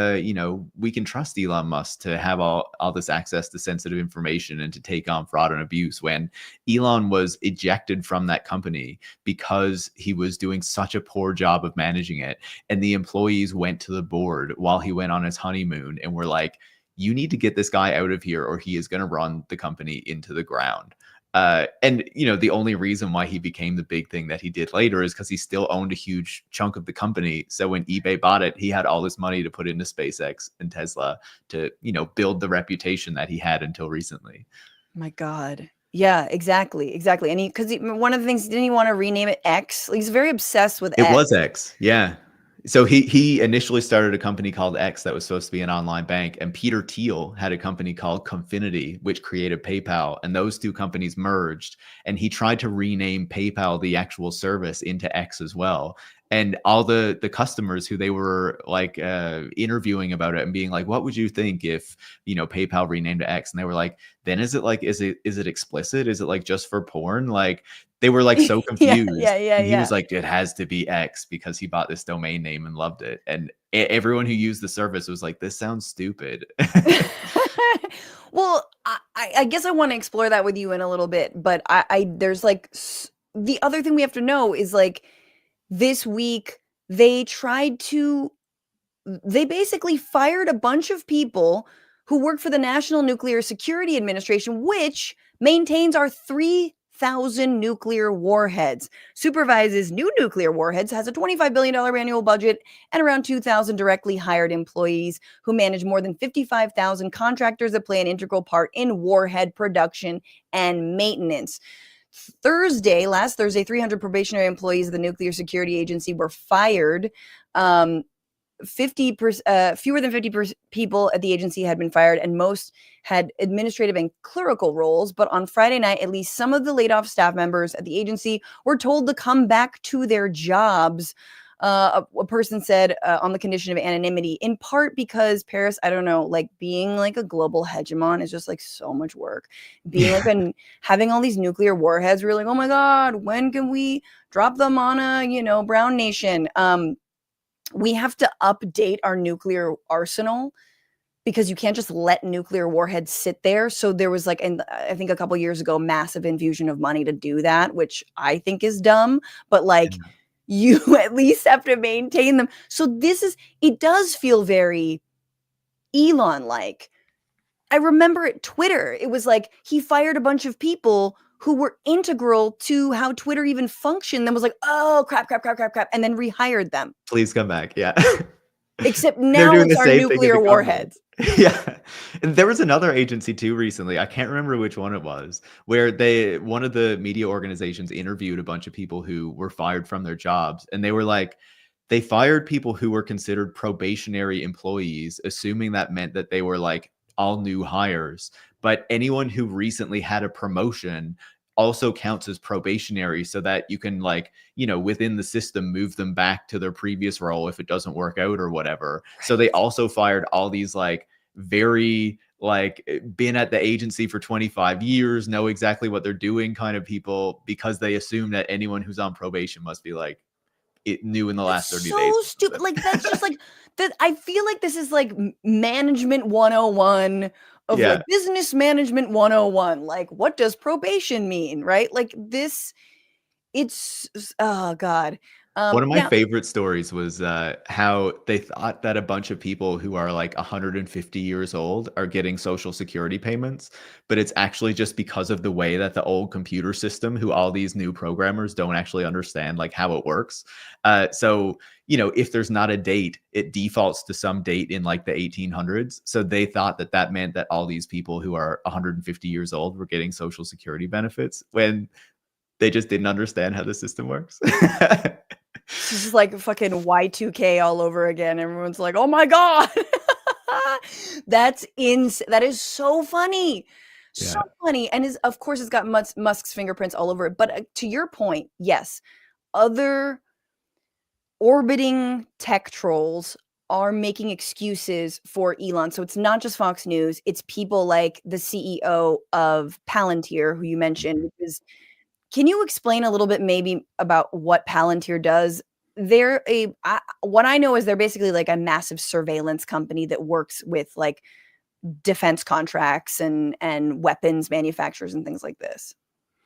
we can trust Elon Musk to have all this access to sensitive information and to take on fraud and abuse, when Elon was ejected from that company because he was doing such a poor job of managing it. And the employees went to the board while he went on his honeymoon and were like, you need to get this guy out of here or he is going to run the company into the ground. And the only reason why he became the big thing that he did later is because he still owned a huge chunk of the company. So when eBay bought it, he had all this money to put into SpaceX and Tesla to, build the reputation that he had until recently. My God. Yeah, exactly. And because one of the things, didn't he want to rename it X? He's very obsessed with It X. was X. Yeah. So he initially started a company called X that was supposed to be an online bank, and Peter Thiel had a company called Confinity, which created PayPal, and those two companies merged. And he tried to rename PayPal, the actual service, into X as well. And all the customers who they were like interviewing about it and being like, "What would you think if PayPal renamed to X?" And they were like, "Then is it like is it explicit? Is it like just for porn?" Like they were like so Yeah, confused. yeah, yeah, And he was yeah. like, it has to be X because he bought this domain name and loved it. And everyone who used the service was like, this sounds stupid. Well, I guess I want to explore that with you in a little bit, but I there's like the other thing we have to know is like this week they basically fired a bunch of people who work for the National Nuclear Security Administration, which maintains our 3,000 nuclear warheads, supervises new nuclear warheads, has a $25 billion annual budget, and around 2,000 directly hired employees who manage more than 55,000 contractors that play an integral part in warhead production and maintenance. Last Thursday, 300 probationary employees of the Nuclear Security Agency were fired. 50% fewer than 50 people at the agency had been fired, and most had administrative and clerical roles. But on Friday night, at least some of the laid off staff members at the agency were told to come back to their jobs. A person said on the condition of anonymity, in part because Paris, I don't know, like being like a global hegemon is just like so much work. Being like having all these nuclear warheads, we're like, oh my God, when can we drop them on a, brown nation? We have to update our nuclear arsenal because you can't just let nuclear warheads sit there. So there was like, I think a couple years ago, massive infusion of money to do that, which I think is dumb, but like you at least have to maintain them. So it does feel very Elon-like. I remember at Twitter, it was like he fired a bunch of people who were integral to how Twitter even functioned, then was like, oh, crap, and then rehired them. Please come back. Yeah. Except They're now doing it's the our same thing as nuclear the government. warheads. Yeah. And there was another agency too recently. I can't remember which one it was, where one of the media organizations interviewed a bunch of people who were fired from their jobs. And they were like, they fired people who were considered probationary employees, assuming that meant that they were like all new hires. But anyone who recently had a promotion also counts as probationary, so that you can like, within the system, move them back to their previous role if it doesn't work out or whatever. Right. So they also fired all these like very like been at the agency for 25 years, know exactly what they're doing kind of people, because they assume that anyone who's on probation must be like new in the last 30 days. So stupid. Like that's just like that. I feel like this is like management 101 of like business management 101. Like, what does probation mean? Right? Like this, oh God. One of my favorite stories was how they thought that a bunch of people who are like 150 years old are getting Social Security payments, but it's actually just because of the way that the old computer system, who all these new programmers don't actually understand like how it works. So, if there's not a date, it defaults to some date in like the 1800s. So they thought that meant that all these people who are 150 years old were getting Social Security benefits, when they just didn't understand how the system works. This is like fucking Y2K all over again. Everyone's like, oh my God. That is so funny. Yeah. So funny. And of course it's got Musk's fingerprints all over it. But to your point, yes, other orbiting tech trolls are making excuses for Elon. So it's not just Fox News. It's people like the CEO of Palantir, who you mentioned, which is, can you explain a little bit maybe about what Palantir does? What I know is they're basically like a massive surveillance company that works with like defense contracts and weapons manufacturers and things like this.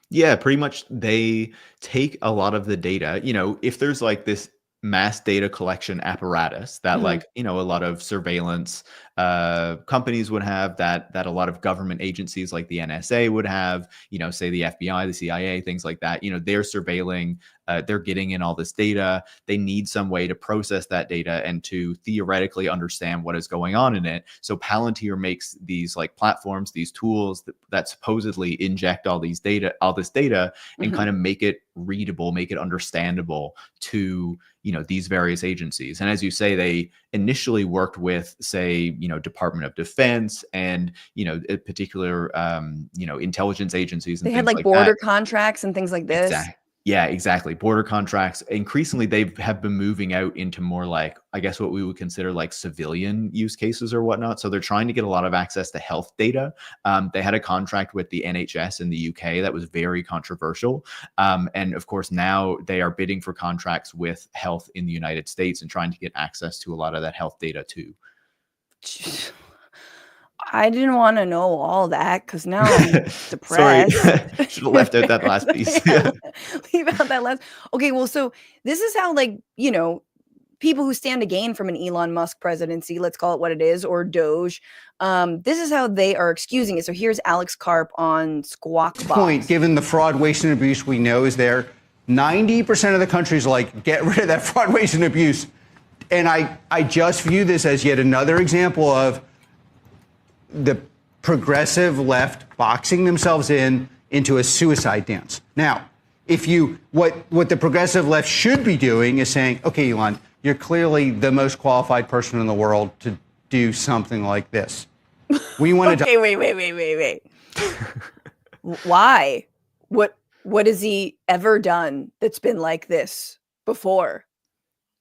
Yeah, pretty much they take a lot of the data, if there's like this mass data collection apparatus that like, a lot of surveillance companies would have, that a lot of government agencies like the NSA would have, say the FBI, the CIA, things like that, they're surveilling they're getting in all this data. They need some way to process that data and to theoretically understand what is going on in it. So Palantir makes these like platforms, these tools that supposedly inject all this data and kind of make it readable, make it understandable to, you know, these various agencies. And as you say, they initially worked with, say, you know, Department of Defense and, you know, particular, you know, intelligence agencies. And they had like border contracts and things like this. Exactly. Yeah, exactly. Border contracts. Increasingly, they have been moving out into more like, I guess, what we would consider like civilian use cases or whatnot. So they're trying to get a lot of access to health data. They had a contract with the NHS in the UK that was very controversial. And of course, now they are bidding for contracts with health in the United States and trying to get access to a lot of that health data too. I didn't want to know all that because now I'm depressed. Sorry, should have left out that last piece. Yeah, leave out that last. Okay, well, so this is how, like, you know, people who stand to gain from an Elon Musk presidency, let's call it what it is, or DOGE, this is how they are excusing it. So here's Alex Karp on Squawk Box. Point, given the fraud, waste, and abuse we know is there, 90% of the country's like, get rid of that fraud, waste, and abuse. And I just view this as yet another example of the progressive left boxing themselves into a suicide dance. Now, if you what the progressive left should be doing is saying, okay, Elon, you're clearly the most qualified person in the world to do something like this. We want to. Okay, wait. Why? What has he ever done that's been like this before?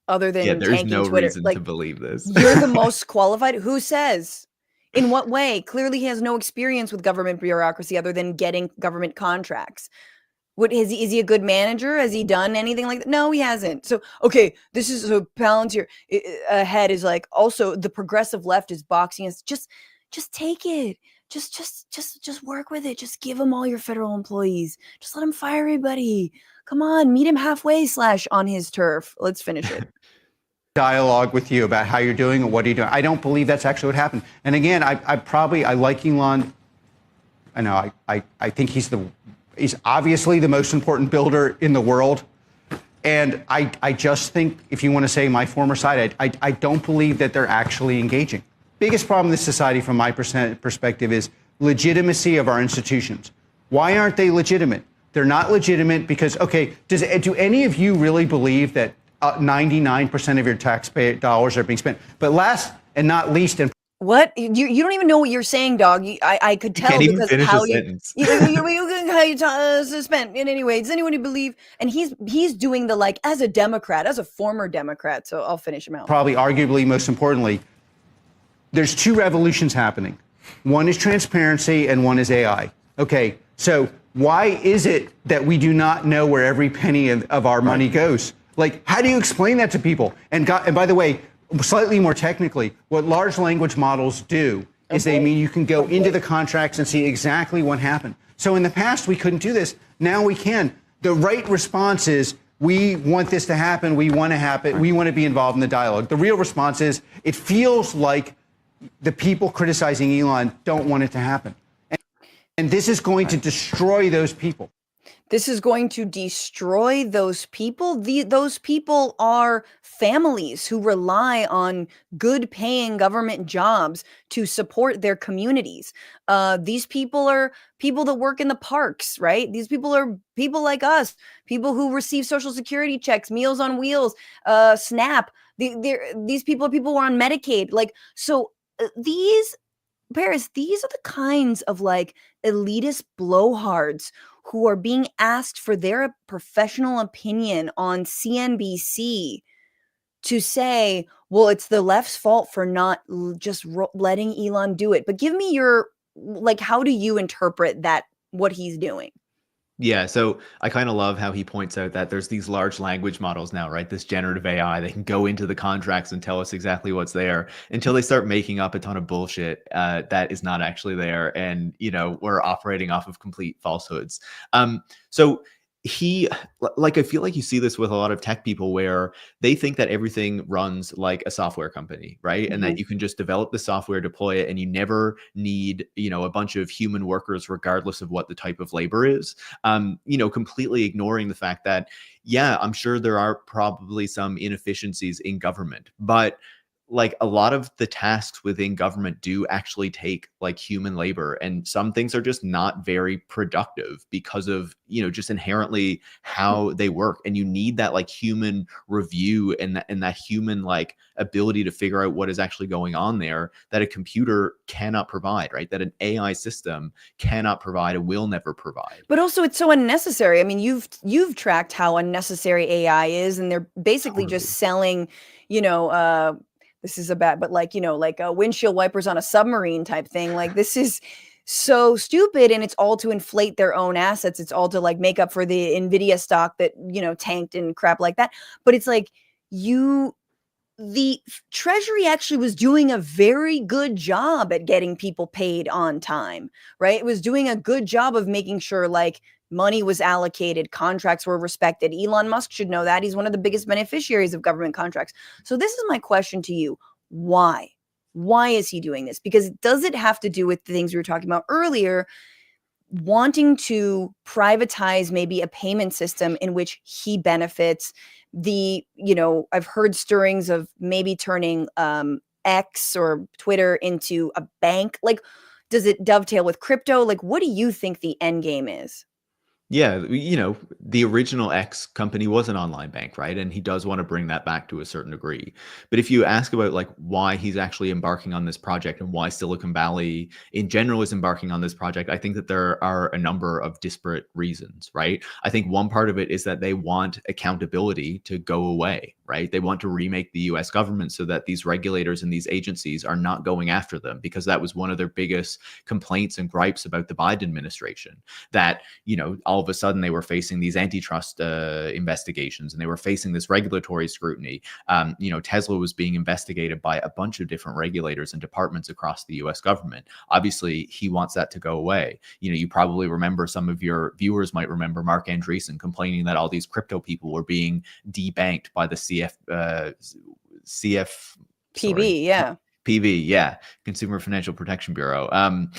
Other than there's tanking no Twitter. reason Like, to believe this. You're the most qualified. Who says? In what way? Clearly, he has no experience with government bureaucracy other than getting government contracts. Is he a good manager? Has he done anything like that? No, he hasn't. So, okay, this is so Palantir ahead is like, also the progressive left is boxing us. Just take it. Just work with it. Just give him all your federal employees. Just let him fire everybody. Come on, meet him halfway / on his turf. Let's finish it. Dialogue with you about how you're doing and what are you doing. I don't believe that's actually what happened. And again, I like Elon. I know I think he's obviously the most important builder in the world. And I just think, if you want to say my former side, I don't believe that they're actually engaging. Biggest problem in this society from my perspective is legitimacy of our institutions. Why aren't they legitimate? They're not legitimate because, okay, do any of you really believe that 99% of your taxpayer dollars are being spent? But last and not least, and what? You don't even know what you're saying, dog. I could tell because of how you spent. And anyway, does anyone believe? And he's doing the, like, as a Democrat, as a former Democrat. So I'll finish him out. Probably, arguably, most importantly, there's two revolutions happening. One is transparency and one is AI. Okay, so why is it that we do not know where every penny of our money goes? Like, how do you explain that to people? And by the way, slightly more technically, what large language models do is they mean you can go into the contracts and see exactly what happened. So in the past, we couldn't do this. Now we can. The right response is, we want this to happen. We want to happen. We want to be involved in the dialogue. The real response is, it feels like the people criticizing Elon don't want it to happen. And this is going to destroy those people. This is going to destroy those people. Those people are families who rely on good paying government jobs to support their communities. These people are people that work in the parks, right? These people are people like us, people who receive Social Security checks, Meals on Wheels, SNAP. These people are people who are on Medicaid. Like, so Paris, these are the kinds of, like, elitist blowhards who are being asked for their professional opinion on CNBC to say, well, it's the left's fault for not just letting Elon do it. But give me your, like, how do you interpret that, what he's doing? Yeah, so I kind of love how he points out that there's these large language models now, right? This generative AI, they can go into the contracts and tell us exactly what's there until they start making up a ton of bullshit that is not actually there. And, you know, we're operating off of complete falsehoods. So like, I feel like you see this with a lot of tech people where they think that everything runs like a software company, right? And that you can just develop the software, deploy it, and you never need, a bunch of human workers, regardless of what the type of labor is. Completely ignoring the fact that, yeah, I'm sure there are probably some inefficiencies in government, but like a lot of the tasks within government do actually take like human labor, and some things are just not very productive because of just inherently how they work, and you need that like human review and that human like ability to figure out what is actually going on there that a computer cannot provide, right? That an AI system cannot provide and will never provide. But also it's so unnecessary. I mean, you've tracked how unnecessary AI is, and they're basically just selling, this is a bad, but like, like windshield wipers on a submarine type thing. Like, this is so stupid, and it's all to inflate their own assets. It's all to like make up for the Nvidia stock that, tanked and crap like that. But it's like the Treasury actually was doing a very good job at getting people paid on time, right? It was doing a good job of making sure like money was allocated, contracts were respected. Elon Musk should know that. He's one of the biggest beneficiaries of government contracts. So this is my question to you. Why? Why is he doing this? Because does it have to do with the things we were talking about earlier, wanting to privatize maybe a payment system in which he benefits? I've heard stirrings of maybe turning X or Twitter into a bank. Like, does it dovetail with crypto? Like, what do you think the end game is? Yeah, the original X company was an online bank, right? And he does want to bring that back to a certain degree. But if you ask about like why he's actually embarking on this project and why Silicon Valley in general is embarking on this project, I think that there are a number of disparate reasons, right? I think one part of it is that they want accountability to go away, right? They want to remake the US government so that these regulators and these agencies are not going after them, because that was one of their biggest complaints and gripes about the Biden administration, that, all of a sudden they were facing these antitrust investigations, and they were facing this regulatory scrutiny. Tesla was being investigated by a bunch of different regulators and departments across the US government. Obviously, he wants that to go away. You probably remember, some of your viewers might remember Mark Andreessen complaining that all these crypto people were being debanked by the PB, yeah. PV, yeah, Consumer Financial Protection Bureau. And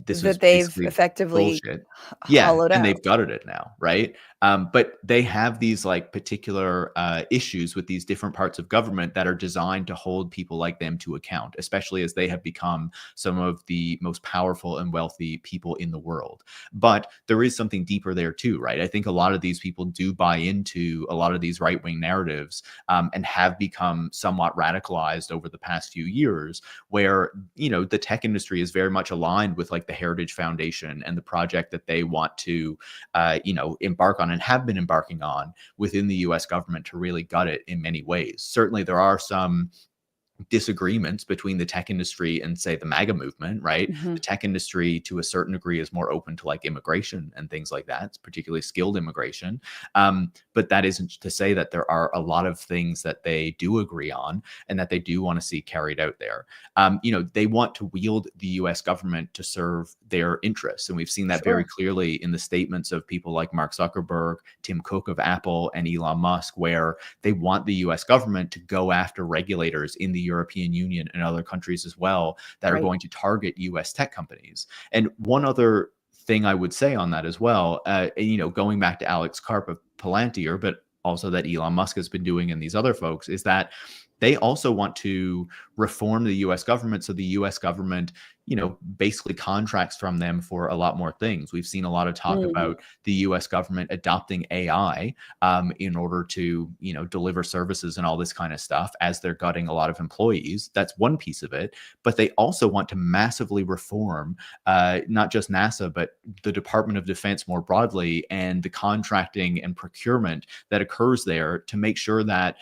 this was That they've basically effectively bullshit. Yeah, hollowed and out. they've gutted it now, right? But they have these like particular issues with these different parts of government that are designed to hold people like them to account, especially as they have become some of the most powerful and wealthy people in the world. But there is something deeper there too, right? I think a lot of these people do buy into a lot of these right-wing narratives, and have become somewhat radicalized over the past few years, where, the tech industry is very much aligned with like the Heritage Foundation and the project that they want to, embark on and have been embarking on within the US government to really gut it in many ways. Certainly there are some disagreements between the tech industry and, say, the MAGA movement, right? The tech industry to a certain degree is more open to like immigration and things like that. It's particularly skilled immigration. But that isn't to say that there are a lot of things that they do agree on and that they do want to see carried out there. They want to wield the US government to serve their interests. And we've seen that very clearly in the statements of people like Mark Zuckerberg, Tim Cook of Apple, and Elon Musk, where they want the US government to go after regulators in the European Union and other countries as well that are going to target US tech companies. And one other thing I would say on that as well, going back to Alex Karp of Palantir, but also that Elon Musk has been doing and these other folks, is that they also want to reform the US government so the US government, basically contracts from them for a lot more things. We've seen a lot of talk about the US government adopting AI in order to, deliver services and all this kind of stuff as they're gutting a lot of employees. That's one piece of it. But they also want to massively reform not just NASA, but the Department of Defense more broadly, and the contracting and procurement that occurs there, to make sure that,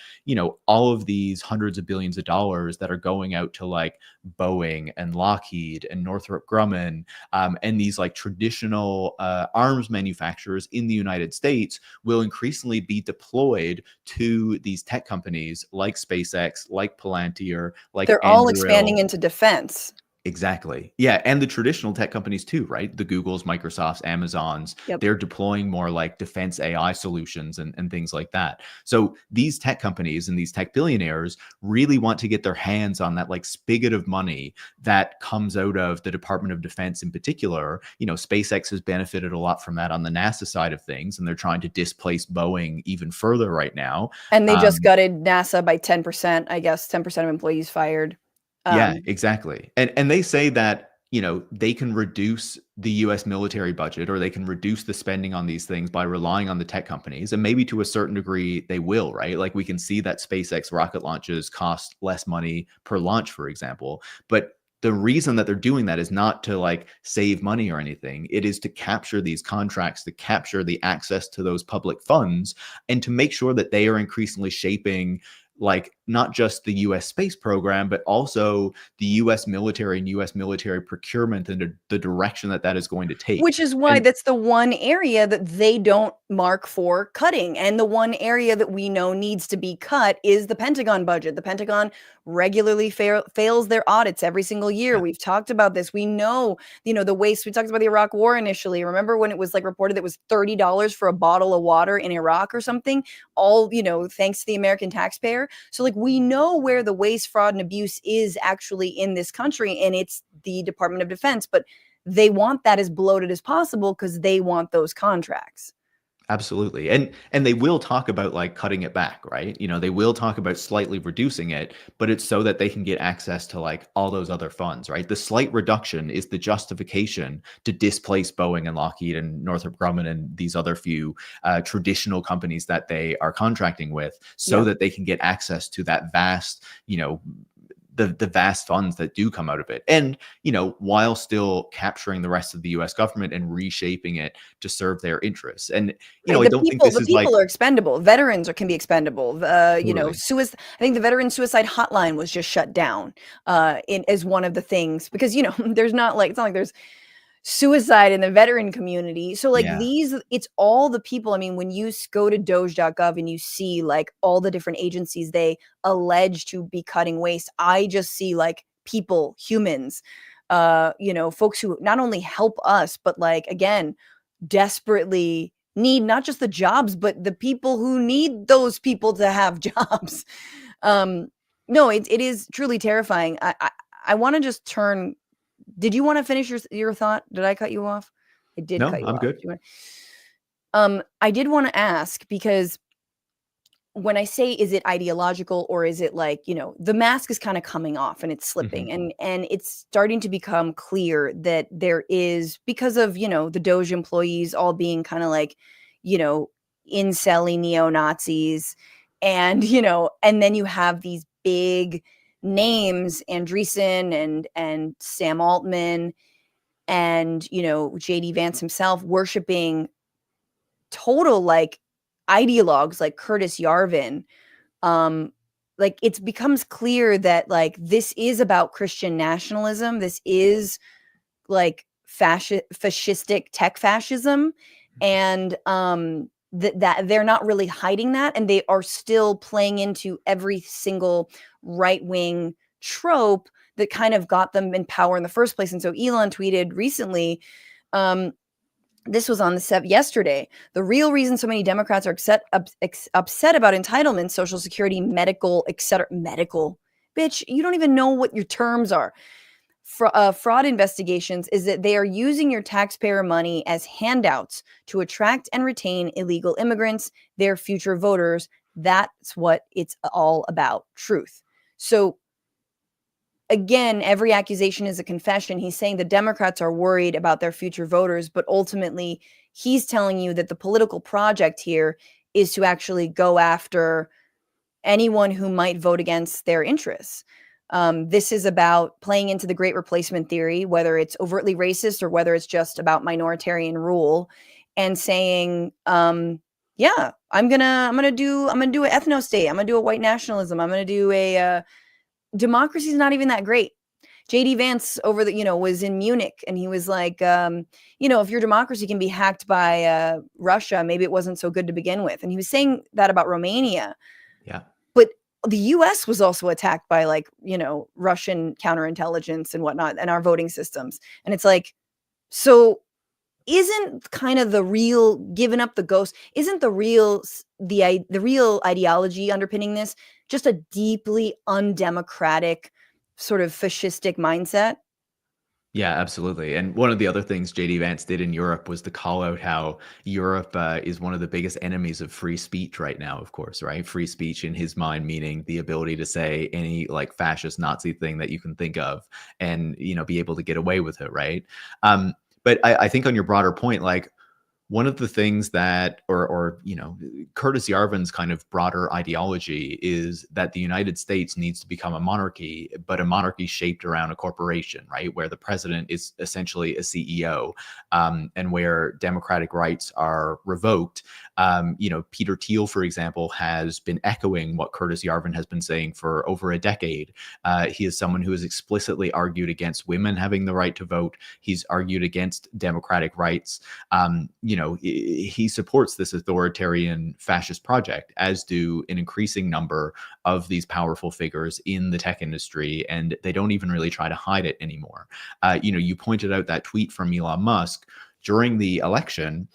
all of these hundreds of billions of dollars that are going out to like Boeing and Lockheed and Northrop Grumman, and these like traditional arms manufacturers in the United States will increasingly be deployed to these tech companies like SpaceX, like Palantir, like They're all Anduril. expanding into defense. Exactly. Yeah. And the traditional tech companies too, right? The Googles, Microsofts, Amazons, Yep. they're deploying more like defense AI solutions and things like that. So these tech companies and these tech billionaires really want to get their hands on that like spigot of money that comes out of the Department of Defense in particular. You know, SpaceX has benefited a lot from that on the NASA side of things, and they're trying to displace Boeing even further right now. And they just gutted NASA by 10%, I guess, 10% of employees fired. Yeah, exactly. And they say that, you know, they can reduce the US military budget, or they can reduce the spending on these things by relying on the tech companies. And maybe to a certain degree they will, right? Like we can see that SpaceX rocket launches cost less money per launch, for example. But the reason that they're doing that is not to like save money or anything. It is to capture these contracts, to capture the access to those public funds, and to make sure that they are increasingly shaping like not just the US space program, but also the US military and US military procurement and the direction that that is going to take. Which is why And that's the one area that they don't mark for cutting. And the one area that we know needs to be cut is the Pentagon budget. The Pentagon regularly fails their audits every single year. yeah, We've talked about this. We know, the waste. We talked about the Iraq war initially. Remember when it was like reported that it was $30 for a bottle of water in Iraq or something? All, thanks to the American taxpayer. So like we know where the waste, fraud, and abuse is actually in this country, and it's the Department of Defense. But they want that as bloated as possible because they want those contracts. absolutely. And they will talk about like cutting it back, right? You know, they will talk about slightly reducing it, but it's so that they can get access to like all those other funds, right? The slight reduction is the justification to displace Boeing and Lockheed and Northrop Grumman and these other few traditional companies that they are contracting with, so that they can get access to that vast, the vast funds that do come out of it. And, while still capturing the rest of the US government and reshaping it to serve their interests. And, I don't think this the is like people are expendable. Veterans can be expendable. totally. I think the veteran suicide hotline was just shut down as one of the things, because, there's not like, it's not like there's suicide in the veteran community. So like Yeah. it's all the people. I mean, when you go to doge.gov and you see like all the different agencies they allege to be cutting waste, I just see like people, humans, folks who not only help us, but like, again, desperately need not just the jobs, but the people who need those people to have jobs. No, it is truly terrifying. I want to just turn. Did you want to finish your thought? Did I cut you off? I did No, cut you I'm off. good. Do you I did want to ask, because when I say, is it ideological, or is it like, the mask is kind of coming off and it's slipping, and it's starting to become clear that there is, because of, the DOGE employees all being kind of like, incel-y neo-Nazis, and, and then you have these big names, Andreessen and Sam Altman and, JD Vance himself, worshiping total like ideologues like Curtis Yarvin. Like it becomes clear that like this is about Christian nationalism. This is like fascistic tech fascism, and that they're not really hiding that, and they are still playing into every single right-wing trope that kind of got them in power in the first place. And so Elon tweeted recently, this was on the yesterday, the real reason so many Democrats are upset about entitlements, Social Security, medical, etc. Medical, bitch, you don't even know what your terms are. Fraud investigations is that they are using your taxpayer money as handouts to attract and retain illegal immigrants, their future voters. That's what it's all about. Truth. So again, every accusation is a confession. He's saying the Democrats are worried about their future voters, but ultimately he's telling you that the political project here is to actually go after anyone who might vote against their interests. This is about playing into the great replacement theory, whether it's overtly racist or whether it's just about minoritarian rule, and saying, yeah, I'm gonna do an ethno state. I'm gonna do a white nationalism. I'm gonna do a democracy is not even that great. JD Vance was in Munich, and he was like, if your democracy can be hacked by Russia, maybe it wasn't so good to begin with. And he was saying that about Romania. Yeah. But the US was also attacked by like, Russian counterintelligence and whatnot and our voting systems. And it's like, so isn't kind of the real giving up the ghost, isn't the real ideology underpinning this just a deeply undemocratic sort of fascistic mindset? Yeah, absolutely. And one of the other things JD Vance did in Europe was to call out how Europe is one of the biggest enemies of free speech right now, of course, right? Free speech in his mind, meaning the ability to say any like fascist Nazi thing that you can think of and, be able to get away with it, right? But I think on your broader point, like, one of the things that, Curtis Yarvin's kind of broader ideology is that the United States needs to become a monarchy, but a monarchy shaped around a corporation, right? Where the president is essentially a CEO, and where democratic rights are revoked. Peter Thiel, for example, has been echoing what Curtis Yarvin has been saying for over a decade. He is someone who has explicitly argued against women having the right to vote. He's argued against democratic rights. He supports this authoritarian fascist project, as do an increasing number of these powerful figures in the tech industry, and they don't even really try to hide it anymore. You pointed out that tweet from Elon Musk during the election,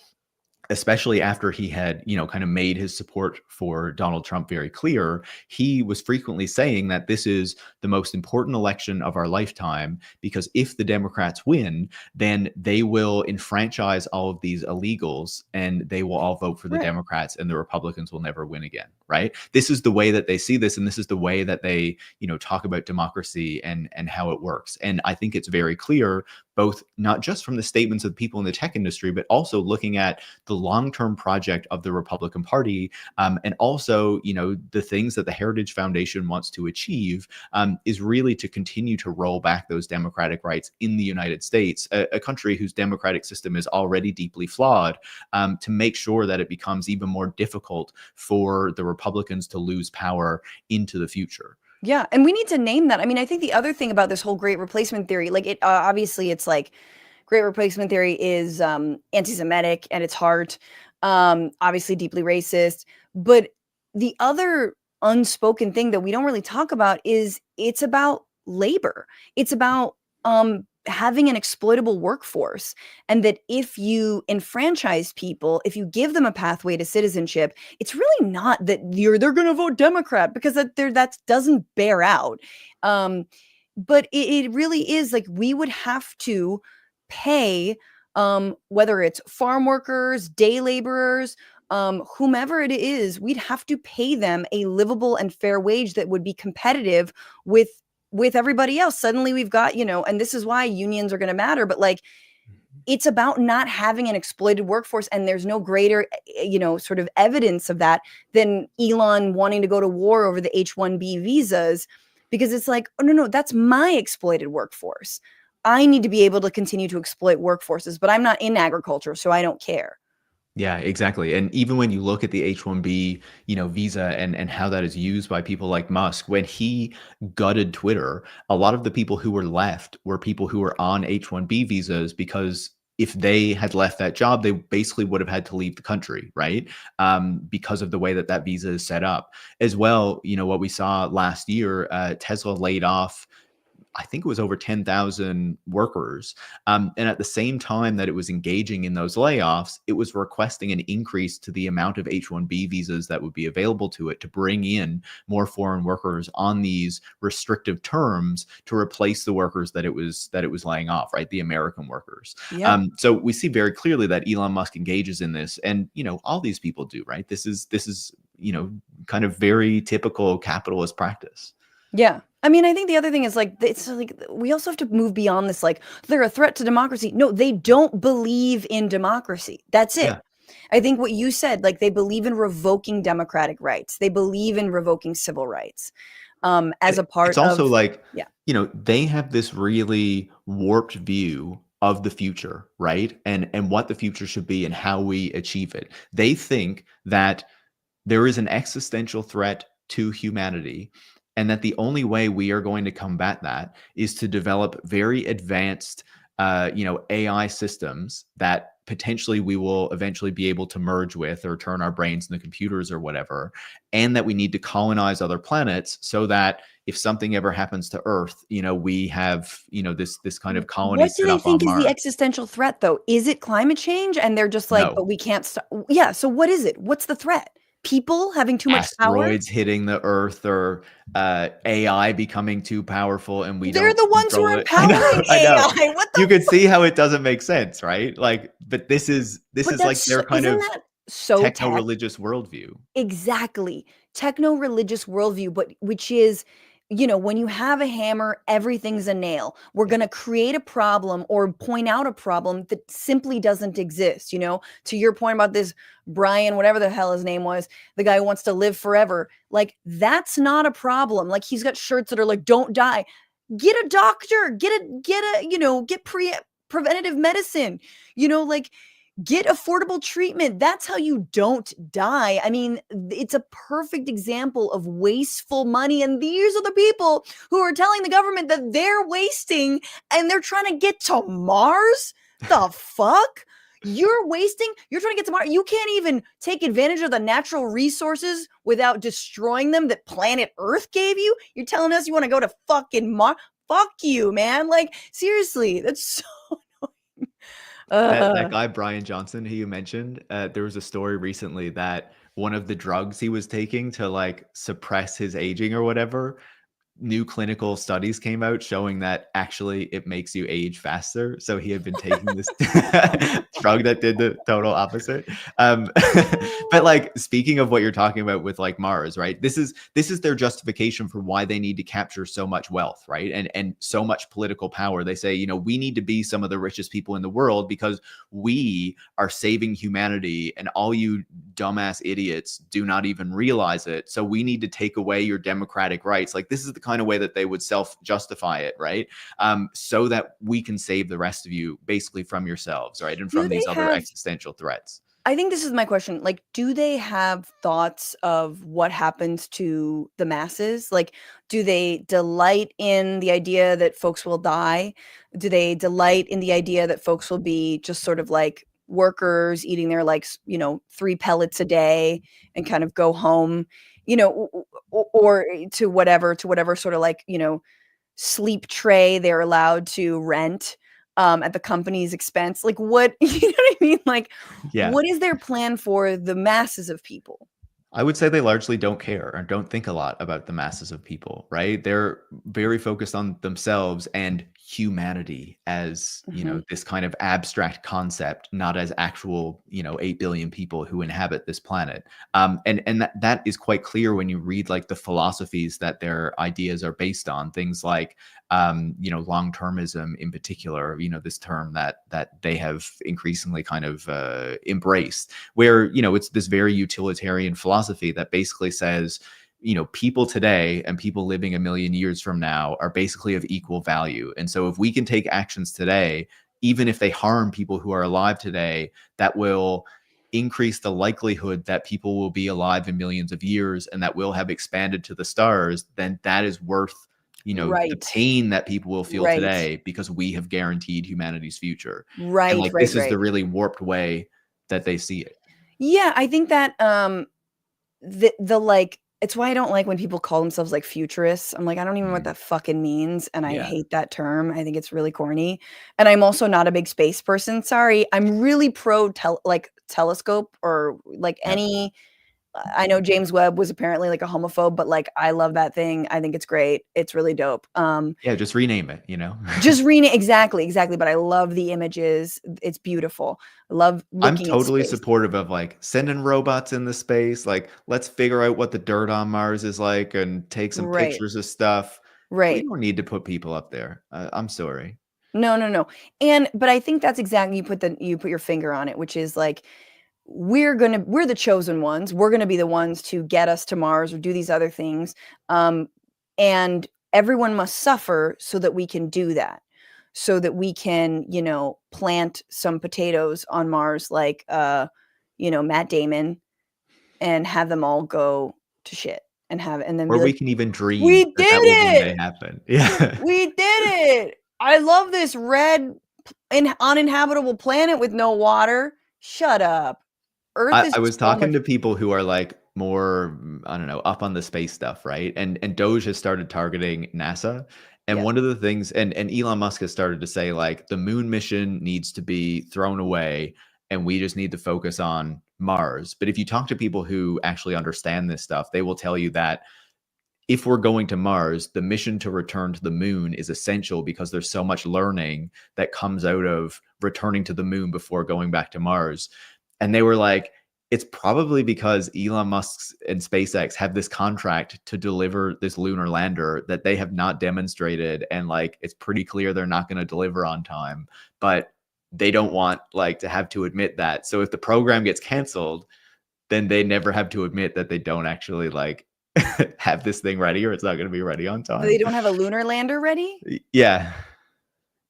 especially after he had, kind of made his support for Donald Trump very clear. He was frequently saying that this is the most important election of our lifetime, because if the Democrats win, then they will enfranchise all of these illegals and they will all vote for the Democrats, and the Republicans will never win again, right? This is the way that they see this, and this is the way that they, talk about democracy and how it works. And I think it's very clear, both not just from the statements of people in the tech industry, but also looking at the long-term project of the Republican Party, and also, the things that the Heritage Foundation wants to achieve, is really to continue to roll back those democratic rights in the United States, a country whose democratic system is already deeply flawed, to make sure that it becomes even more difficult for the Republicans to lose power into the future. Yeah, and we need to name that. I mean, I think the other thing about this whole great replacement theory, like it obviously it's like great replacement theory is anti-Semitic at its heart, obviously deeply racist. But the other unspoken thing that we don't really talk about is it's about labor. It's about having an exploitable workforce, and that if you enfranchise people, if you give them a pathway to citizenship, it's really not that they're going to vote Democrat, because that doesn't bear out. But it really is like we would have to pay, whether it's farm workers, day laborers, whomever it is, we'd have to pay them a livable and fair wage that would be competitive with everybody else. Suddenly we've got, and this is why unions are going to matter, but like, it's about not having an exploited workforce. And there's no greater, sort of evidence of that than Elon wanting to go to war over the H-1B visas, because it's like, oh, no, that's my exploited workforce. I need to be able to continue to exploit workforces, but I'm not in agriculture, so I don't care. Yeah, exactly. And even when you look at the H-1B, visa and how that is used by people like Musk, when he gutted Twitter, a lot of the people who were left were people who were on H-1B visas, because if they had left that job, they basically would have had to leave the country, right? Because of the way that visa is set up. As well, what we saw last year, Tesla laid off, I think it was over 10,000 workers. And at the same time that it was engaging in those layoffs, it was requesting an increase to the amount of H-1B visas that would be available to it, to bring in more foreign workers on these restrictive terms to replace the workers that it was laying off, right? The American workers. Yeah. So we see very clearly that Elon Musk engages in this, and all these people do, right? This is kind of very typical capitalist practice. Yeah. I mean, I think the other thing is like, it's like we also have to move beyond this, like they're a threat to democracy. No, they don't believe in democracy. That's it. Yeah. I think what you said, like they believe in revoking democratic rights. They believe in revoking civil rights, as a part of. It's also like, yeah. They have this really warped view of the future, right? And what the future should be and how we achieve it. They think that there is an existential threat to humanity, and that the only way we are going to combat that is to develop very advanced AI systems that potentially we will eventually be able to merge with or turn our brains into computers or whatever, and that we need to colonize other planets so that if something ever happens to Earth, we have, this kind of colony What do set they up on think is the Mars. existential threat, though? Is it climate change? And they're just like, No. but we can't stop. Yeah. So what is it? What's the threat? People having too much power? Asteroids hitting the Earth, or AI becoming too powerful and we They're don't the ones who control are it. I know, empowering I know. AI. What the You could see how it doesn't make sense, right? Like, but this is But like their kind isn't of that so tech? techno-religious worldview. Exactly. Techno-religious worldview, but which is, when you have a hammer, everything's a nail. We're going to create a problem or point out a problem that simply doesn't exist. To your point about this Brian, whatever the hell his name was, the guy who wants to live forever. Like, that's not a problem. Like, he's got shirts that are like, don't die. Get a doctor, get preventative medicine, like, get affordable treatment. That's how you don't die. I mean, it's a perfect example of wasteful money. And these are the people who are telling the government that they're wasting and they're trying to get to Mars. The fuck? You're wasting, you're trying to get to Mars. You can't even take advantage of the natural resources without destroying them that planet Earth gave you. You're telling us you want to go to fucking Mars? Fuck you, man. Like, seriously, that's so That guy Brian Johnson who you mentioned, there was a story recently that one of the drugs he was taking to like suppress his aging or whatever, new clinical studies came out showing that actually it makes you age faster. So he had been taking this drug that did the total opposite. But like, speaking of what you're talking about with like Mars, right? This is their justification for why they need to capture so much wealth, right? And so much political power. They say, we need to be some of the richest people in the world because we are saving humanity and all you dumbass idiots do not even realize it. So we need to take away your democratic rights. Like, this is the kind of way that they would self-justify it, right? So that we can save the rest of you basically from yourselves, right? And from these other existential threats. I think this is my question. Like, do they have thoughts of what happens to the masses? Like, do they delight in the idea that folks will die? Do they delight in the idea that folks will be just sort of like workers eating their 3 pellets a day and kind of go home, or to whatever sort of like, sleep tray they're allowed to rent at the company's expense? Like, what, you know what I mean? Like, yeah. What is their plan for the masses of people? I would say they largely don't care or don't think a lot about the masses of people, right? They're very focused on themselves and humanity as, this kind of abstract concept, not as actual, 8 billion people who inhabit this planet. And that is quite clear when you read like the philosophies that their ideas are based on, things like, long-termism in particular, this term that they have increasingly kind of embraced, where, it's this very utilitarian philosophy that basically says, people today and people living a million years from now are basically of equal value. And so if we can take actions today, even if they harm people who are alive today, that will increase the likelihood that people will be alive in millions of years and that will have expanded to the stars, then that is worth the pain that people will feel today because we have guaranteed humanity's future. Right. And like, this is the really warped way that they see it. Yeah, I think that it's why I don't like when people call themselves like futurists. I'm like, I don't even know what that fucking means. And I hate that term. I think it's really corny. And I'm also not a big space person. Sorry. I'm really pro telescope or like any. I know James Webb was apparently like a homophobe, but like, I love that thing. I think it's great. It's really dope. Yeah, just rename it, just rename. Exactly. But I love the images. It's beautiful. I love looking I'm totally supportive of like sending robots into space. Like, let's figure out what the dirt on Mars is like and take some pictures of stuff. We don't need to put people up there. I'm sorry. No. But I think that's exactly, you put your finger on it, which is like, we're the chosen ones. We're going to be the ones to get us to Mars or do these other things. And everyone must suffer so that we can do that. So that we can, plant some potatoes on Mars, like, Matt Damon, and have them all go to shit and then or we can even dream. We did that will one day happen. Yeah. We did it. I love this red uninhabitable planet with no water. Shut up. Earth is I was so talking much- to people who are like more, I don't know, up on the space stuff, right? And DOGE has started targeting NASA. And Yes. one of the things, and Elon Musk has started to say, like, the moon mission needs to be thrown away and we just need to focus on Mars. But if you talk to people who actually understand this stuff, they will tell you that if we're going to Mars, the mission to return to the moon is essential because there's so much learning that comes out of returning to the moon before going back to Mars. And they were like, it's probably because Elon Musk and SpaceX have this contract to deliver this lunar lander that they have not demonstrated. And like, it's pretty clear they're not going to deliver on time, but they don't want like to have to admit that. So if the program gets canceled, then they never have to admit that they don't actually like have this thing ready or it's not going to be ready on time. They don't have a lunar lander ready? Yeah.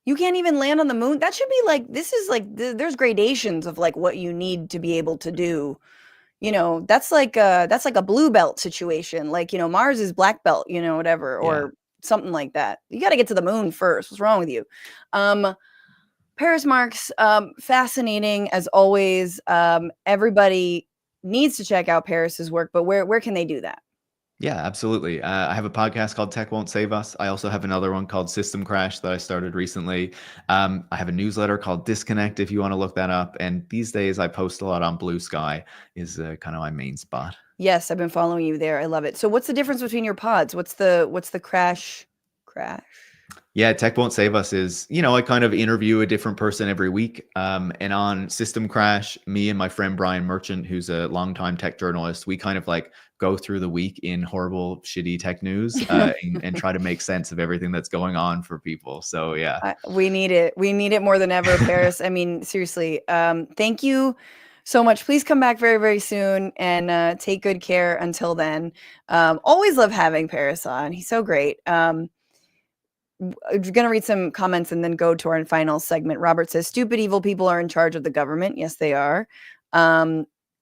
You can't even land on the moon. That should be like, this is like, there's gradations of like what you need to be able to do. You know, that's like a blue belt situation. Like, you know, Mars is black belt, you know, whatever, or something like that. You got to get to the moon first. What's wrong with you? Paris Marx, fascinating as always. Everybody needs to check out Paris's work, but where can they do that? Yeah, absolutely. I have a podcast called Tech Won't Save Us. I also have another one called System Crash that I started recently. I have a newsletter called Disconnect if you want to look that up. And these days I post a lot on Blue Sky is kind of my main spot. Yes, I've been following you there. I love it. So what's the difference between your pods? What's the crash? Yeah, Tech Won't Save Us is, you know, I kind of interview a different person every week. And on System Crash, me and my friend Brian Merchant, who's a longtime tech journalist, we kind of like go through the week in horrible, shitty tech news and try to make sense of everything that's going on for people. So yeah. We need it. We need it more than ever, Paris. I mean, seriously, thank you so much. Please come back very, very soon and take good care until then. Always love having Paris on. He's so great. I'm going to read some comments and then go to our final segment. Robert says, stupid, evil people are in charge of the government. Yes, they are.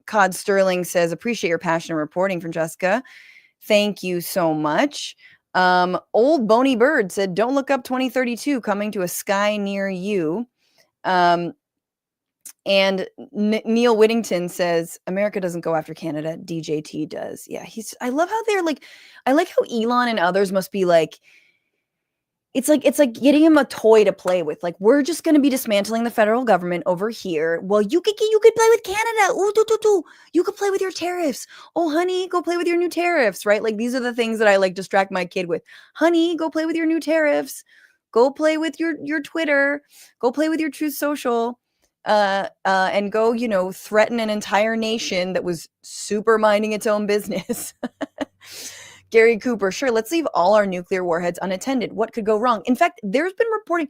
Cod Sterling says, appreciate your passion in reporting, Francesca. Thank you so much. Old Bony Bird said, don't look up 2032 coming to a sky near you. And Neil Whittington says, America doesn't go after Canada. DJT does. Yeah, I love how they're like, I like how Elon and others must be like, it's like getting him a toy to play with. Like, we're just going to be dismantling the federal government over here. Well, you could play with Canada. Ooh, you could play with your tariffs. Oh, honey, go play with your new tariffs, right? Like, these are the things that I like distract my kid with. Honey, go play with your new tariffs. Go play with your Twitter. Go play with your Truth Social. And go, you know, threaten an entire nation that was super minding its own business. Gary Cooper, sure, let's leave all our nuclear warheads unattended. What could go wrong? In fact, there's been reporting.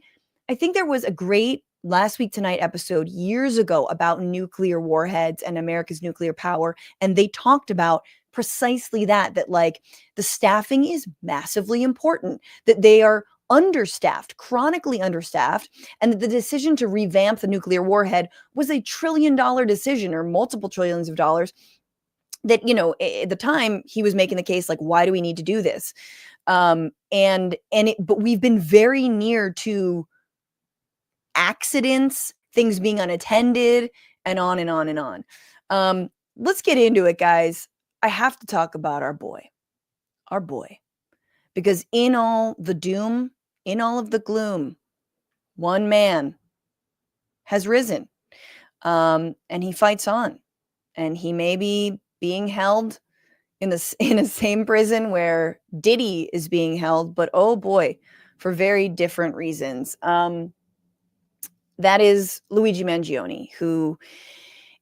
I think there was a great Last Week Tonight episode years ago about nuclear warheads and America's nuclear power. And they talked about precisely that like the staffing is massively important, that they are understaffed, chronically understaffed, and that the decision to revamp the nuclear warhead was a $1 trillion decision or multiple trillions of dollars. That, you know, at the time he was making the case, like, why do we need to do this? But we've been very near to accidents, things being unattended, and on and on and on. Let's get into it, guys. I have to talk about our boy, because in all the doom, in all of the gloom, one man has risen, and he fights on, and he may be being held in the same prison where Diddy is being held, but oh boy, for very different reasons. That is Luigi Mangione, who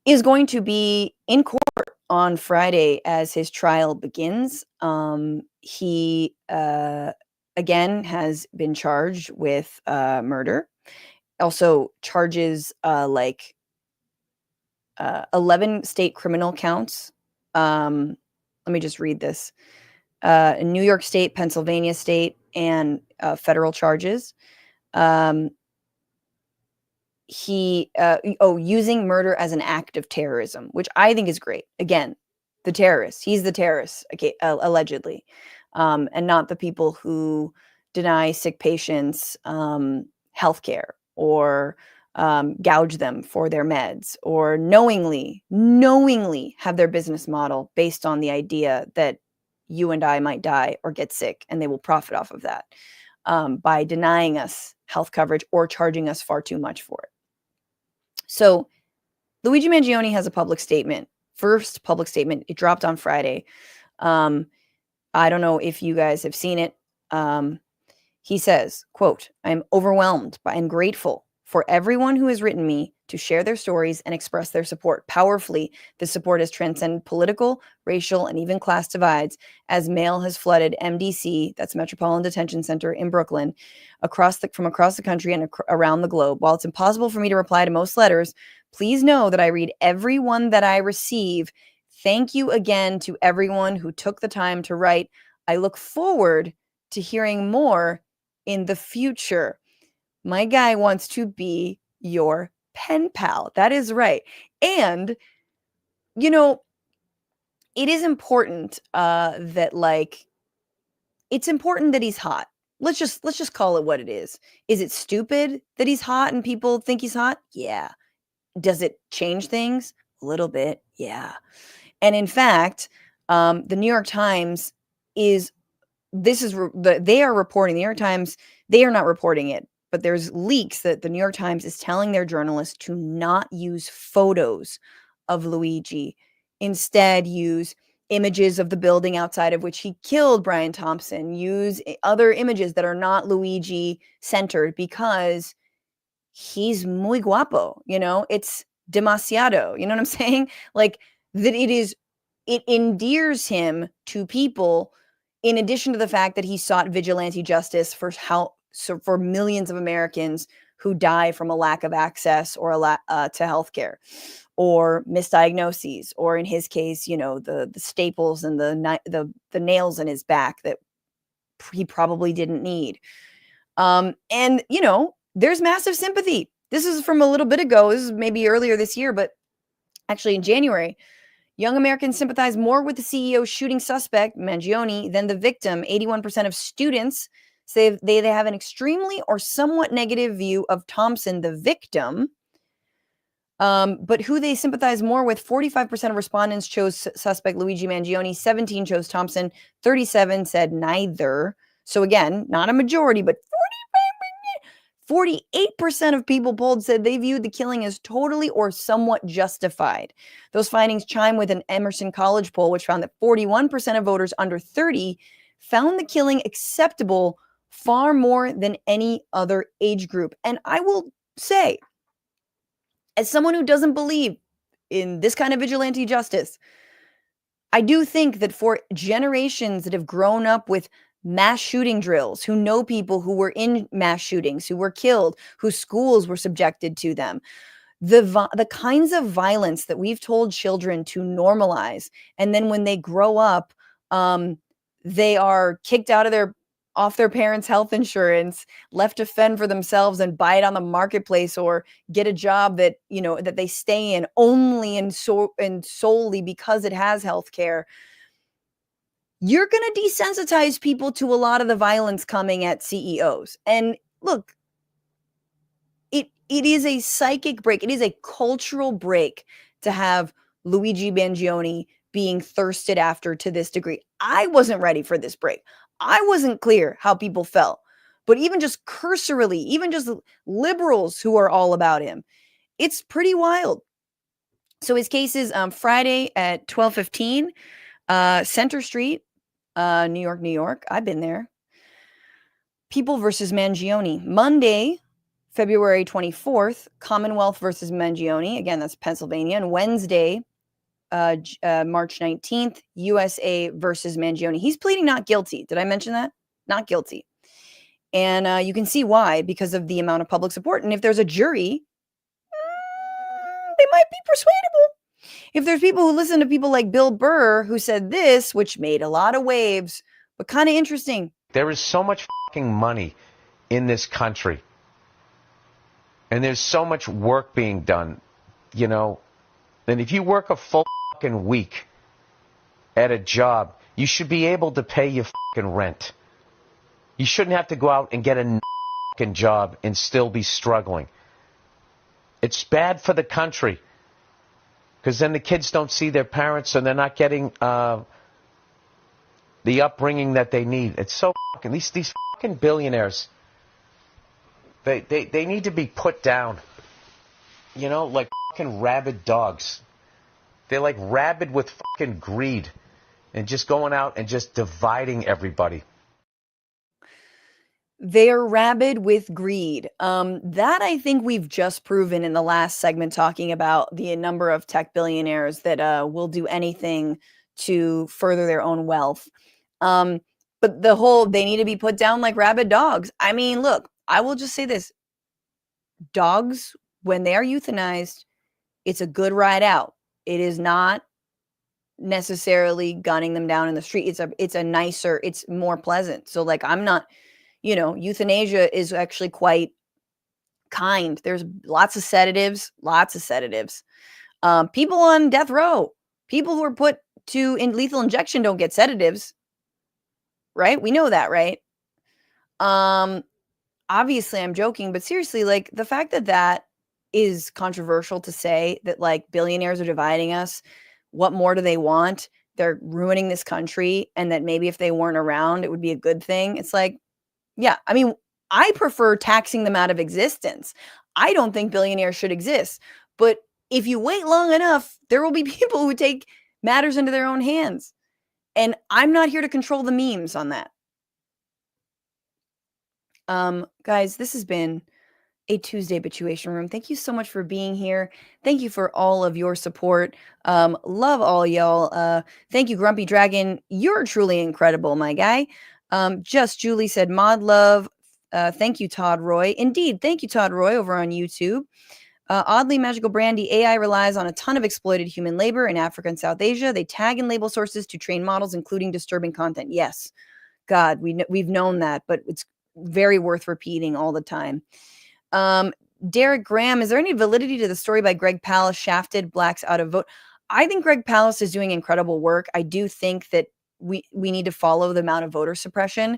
is going to be in court on Friday as his trial begins. He again has been charged with murder, also charges 11 state criminal counts. Let me just read this. New York State, Pennsylvania State, and federal charges. Using murder as an act of terrorism, which I think is great. Again, the terrorist. He's the terrorist, okay, allegedly, and not the people who deny sick patients healthcare or gouge them for their meds, or knowingly have their business model based on the idea that you and I might die or get sick, and they will profit off of that by denying us health coverage or charging us far too much for it. So Luigi Mangione has a public statement, first public statement. It dropped on Friday. I don't know if you guys have seen it. He says, quote, "I'm overwhelmed by and grateful for everyone who has written me to share their stories and express their support. Powerfully, this support has transcended political, racial, and even class divides as mail has flooded MDC, that's Metropolitan Detention Center in Brooklyn, from across the country and around the globe. While it's impossible for me to reply to most letters, please know that I read every one that I receive. Thank you again to everyone who took the time to write. I look forward to hearing more in the future. My guy wants to be your pen pal." That is right. And, you know, it is important that, like, it's important that he's hot. Let's just call it what it is. Is it stupid that he's hot and people think he's hot? Yeah. Does it change things? A little bit. Yeah. And in fact, the New York Times they are reporting, the New York Times, they are not reporting it, but there's leaks that the New York Times is telling their journalists to not use photos of Luigi. Instead, use images of the building outside of which he killed Brian Thompson, use other images that are not Luigi centered, because he's muy guapo, it's demasiado, you know what I'm saying? Like, that it endears him to people, in addition to the fact that he sought vigilante justice for millions of Americans who die from a lack of access or to healthcare, or misdiagnoses, or in his case, the staples and the nails in his back that he probably didn't need. And there's massive sympathy. This is from a little bit ago. This is maybe earlier this year, but actually in January, young Americans sympathize more with the CEO shooting suspect, Mangione, than the victim. 81% of students say they have an extremely or somewhat negative view of Thompson, the victim. But who they sympathize more with, 45% of respondents chose suspect Luigi Mangione, 17 chose Thompson, 37 said neither. So again, not a majority, but 48% of people polled said they viewed the killing as totally or somewhat justified. Those findings chime with an Emerson College poll, which found that 41% of voters under 30 found the killing acceptable far more than any other age group. And I will say, as someone who doesn't believe in this kind of vigilante justice, I do think that for generations that have grown up with mass shooting drills, who know people who were in mass shootings, who were killed, whose schools were subjected to them, the kinds of violence that we've told children to normalize, and then when they grow up, they are kicked out of off their parents' health insurance, left to fend for themselves and buy it on the marketplace, or get a job that that they stay in only and solely because it has health care. You're going to desensitize people to a lot of the violence coming at CEOs. And look, it is a psychic break. It is a cultural break to have Luigi Mangione being thirsted after to this degree. I wasn't ready for this break. I wasn't clear how people felt. But even just cursorily, even just liberals who are all about him, it's pretty wild. So his case is Friday at 12:15, Center Street, New York, New York. I've been there. People versus Mangione. Monday, February 24th, Commonwealth versus Mangione. Again, that's Pennsylvania. And Wednesday, March 19th, USA versus Mangione. He's pleading not guilty. Did I mention that? Not guilty. And you can see why, because of the amount of public support. And if there's a jury, they might be persuadable. If there's people who listen to people like Bill Burr, who said this, which made a lot of waves, but kind of interesting. There is so much fucking money in this country. And there's so much work being done, And if you work a full fucking week at a job, you should be able to pay your fucking rent. You shouldn't have to go out and get a fucking job and still be struggling. It's bad for the country because then the kids don't see their parents and they're not getting the upbringing that they need. It's so fucking, these fucking billionaires, they need to be put down, you know, like fucking rabid dogs. They're like rabid with fucking greed and just going out and just dividing everybody. They're rabid with greed. That I think we've just proven in the last segment, talking about the number of tech billionaires that will do anything to further their own wealth. But the whole, they need to be put down like rabid dogs. I mean, look, I will just say this. Dogs, when they are euthanized, it's a good ride out. It is not necessarily gunning them down in the street. It's a nicer, it's more pleasant. So like, I'm not, you know, euthanasia is actually quite kind. There's lots of sedatives. People on death row, people who are put to in lethal injection don't get sedatives, right? We know that, right? Obviously I'm joking, but seriously, like the fact that that is controversial to say, that like billionaires are dividing us. What more do they want? They're ruining this country, and that maybe if they weren't around, it would be a good thing. It's like, yeah, I mean, I prefer taxing them out of existence. I don't think billionaires should exist. But if you wait long enough, there will be people who take matters into their own hands. And I'm not here to control the memes on that. Guys, this has been a Tuesday Bituation Room. Thank you so much for being here. Thank you for all of your support. Love all y'all. Thank you, Grumpy Dragon. You're truly incredible, my guy. Just Julie said, mod love. Thank you, Todd Roy. Indeed, thank you, Todd Roy, over on YouTube. Oddly Magical Brandy, AI relies on a ton of exploited human labor in Africa and South Asia. They tag and label sources to train models, including disturbing content. Yes, God, we've known that, but it's very worth repeating all the time. Derek Graham, is there any validity to the story by Greg Palast, shafted blacks out of vote? I think Greg Palast is doing incredible work. I do think that we need to follow the amount of voter suppression.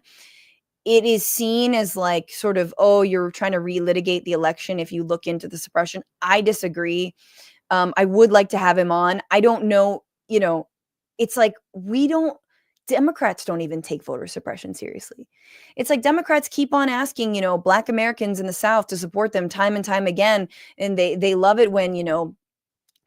It is seen as like sort of, oh, you're trying to relitigate the election if you look into the suppression. I disagree. I would like to have him on. I don't know, you know, it's like Democrats don't even take voter suppression seriously. It's like Democrats keep on asking, you know, Black Americans in the South to support them time and time again. And they love it when, you know,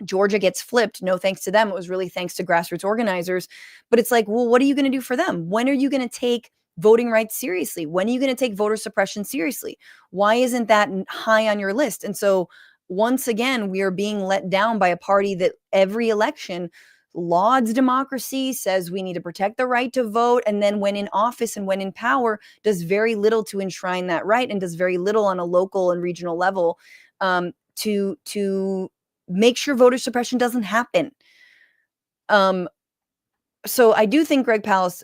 Georgia gets flipped. No thanks to them. It was really thanks to grassroots organizers. But it's like, well, what are you going to do for them? When are you going to take voting rights seriously? When are you going to take voter suppression seriously? Why isn't that high on your list? And so once again, we are being let down by a party that every election lauds democracy, says we need to protect the right to vote, and then when in office and when in power, does very little to enshrine that right, and does very little on a local and regional level to make sure voter suppression doesn't happen. So I do think Greg Palast,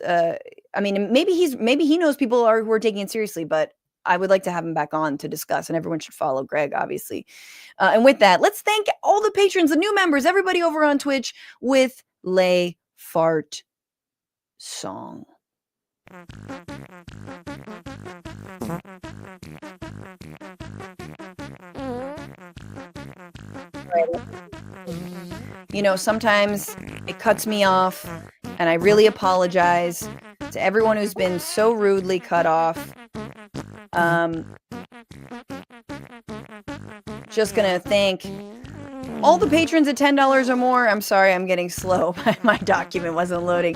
I mean, maybe he knows people who are taking it seriously, but I would like to have him back on to discuss, and everyone should follow Greg, obviously. And with that, let's thank all the patrons, the new members, everybody over on Twitch with Lay Fart Song. You know, sometimes it cuts me off, and I really apologize to everyone who's been so rudely cut off. Just gonna thank all the patrons at $10 or more. I'm sorry, I'm getting slow. My document wasn't loading.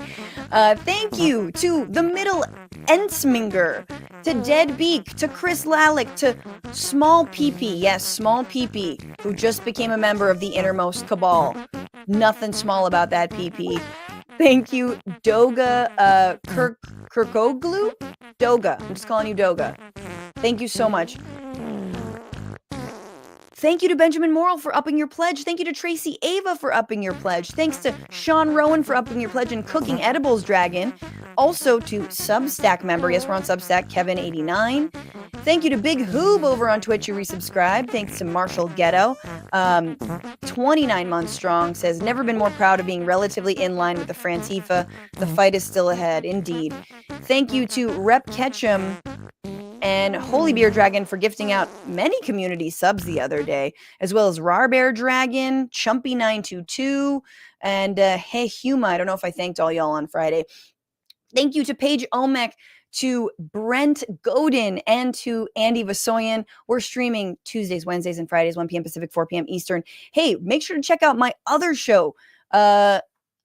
Thank you to the Middle Ensminger, to Dead Beak, to Chris Lalick, to Small PP, yes, Small PP, who just became a member of the Innermost Cabal. Nothing small about that PP. Thank you, Doga Kirkoglu? Doga. I'm just calling you Doga. Thank you so much. Thank you to Benjamin Morrill for upping your pledge. Thank you to Tracy Ava for upping your pledge. Thanks to Sean Rowan for upping your pledge and Cooking Edibles Dragon. Also to Substack member, yes, we're on Substack, Kevin89. Thank you to Big Hoob over on Twitch who resubscribed. Thanks to Marshall Ghetto. 29 months strong, says, never been more proud of being relatively in line with the Frantifa. The fight is still ahead, indeed. Thank you to Rep Ketchum. and Holy Beer Dragon for gifting out many community subs the other day, as well as Rar Bear Dragon, Chumpy922, and Hey Huma. I don't know if I thanked all y'all on Friday. Thank you to Paige Olmec, to Brent Godin, and to Andy Vasoyan. We're streaming Tuesdays, Wednesdays, and Fridays, 1 p.m. Pacific, 4 p.m. Eastern. Hey, make sure to check out my other show,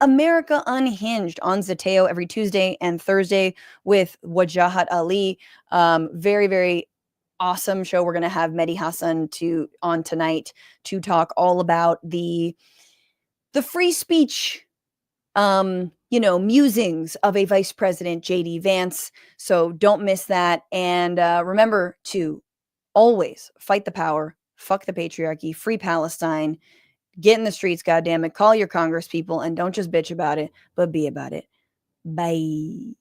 America Unhinged, on Zateo every Tuesday and Thursday with Wajahat Ali. Very, very awesome show. We're going to have Mehdi Hassan on tonight to talk all about the free speech musings of a Vice President, J.D. Vance. So don't miss that. And remember to always fight the power, fuck the patriarchy, free Palestine, get in the streets, goddammit, call your Congress people, and don't just bitch about it, but be about it. Bye.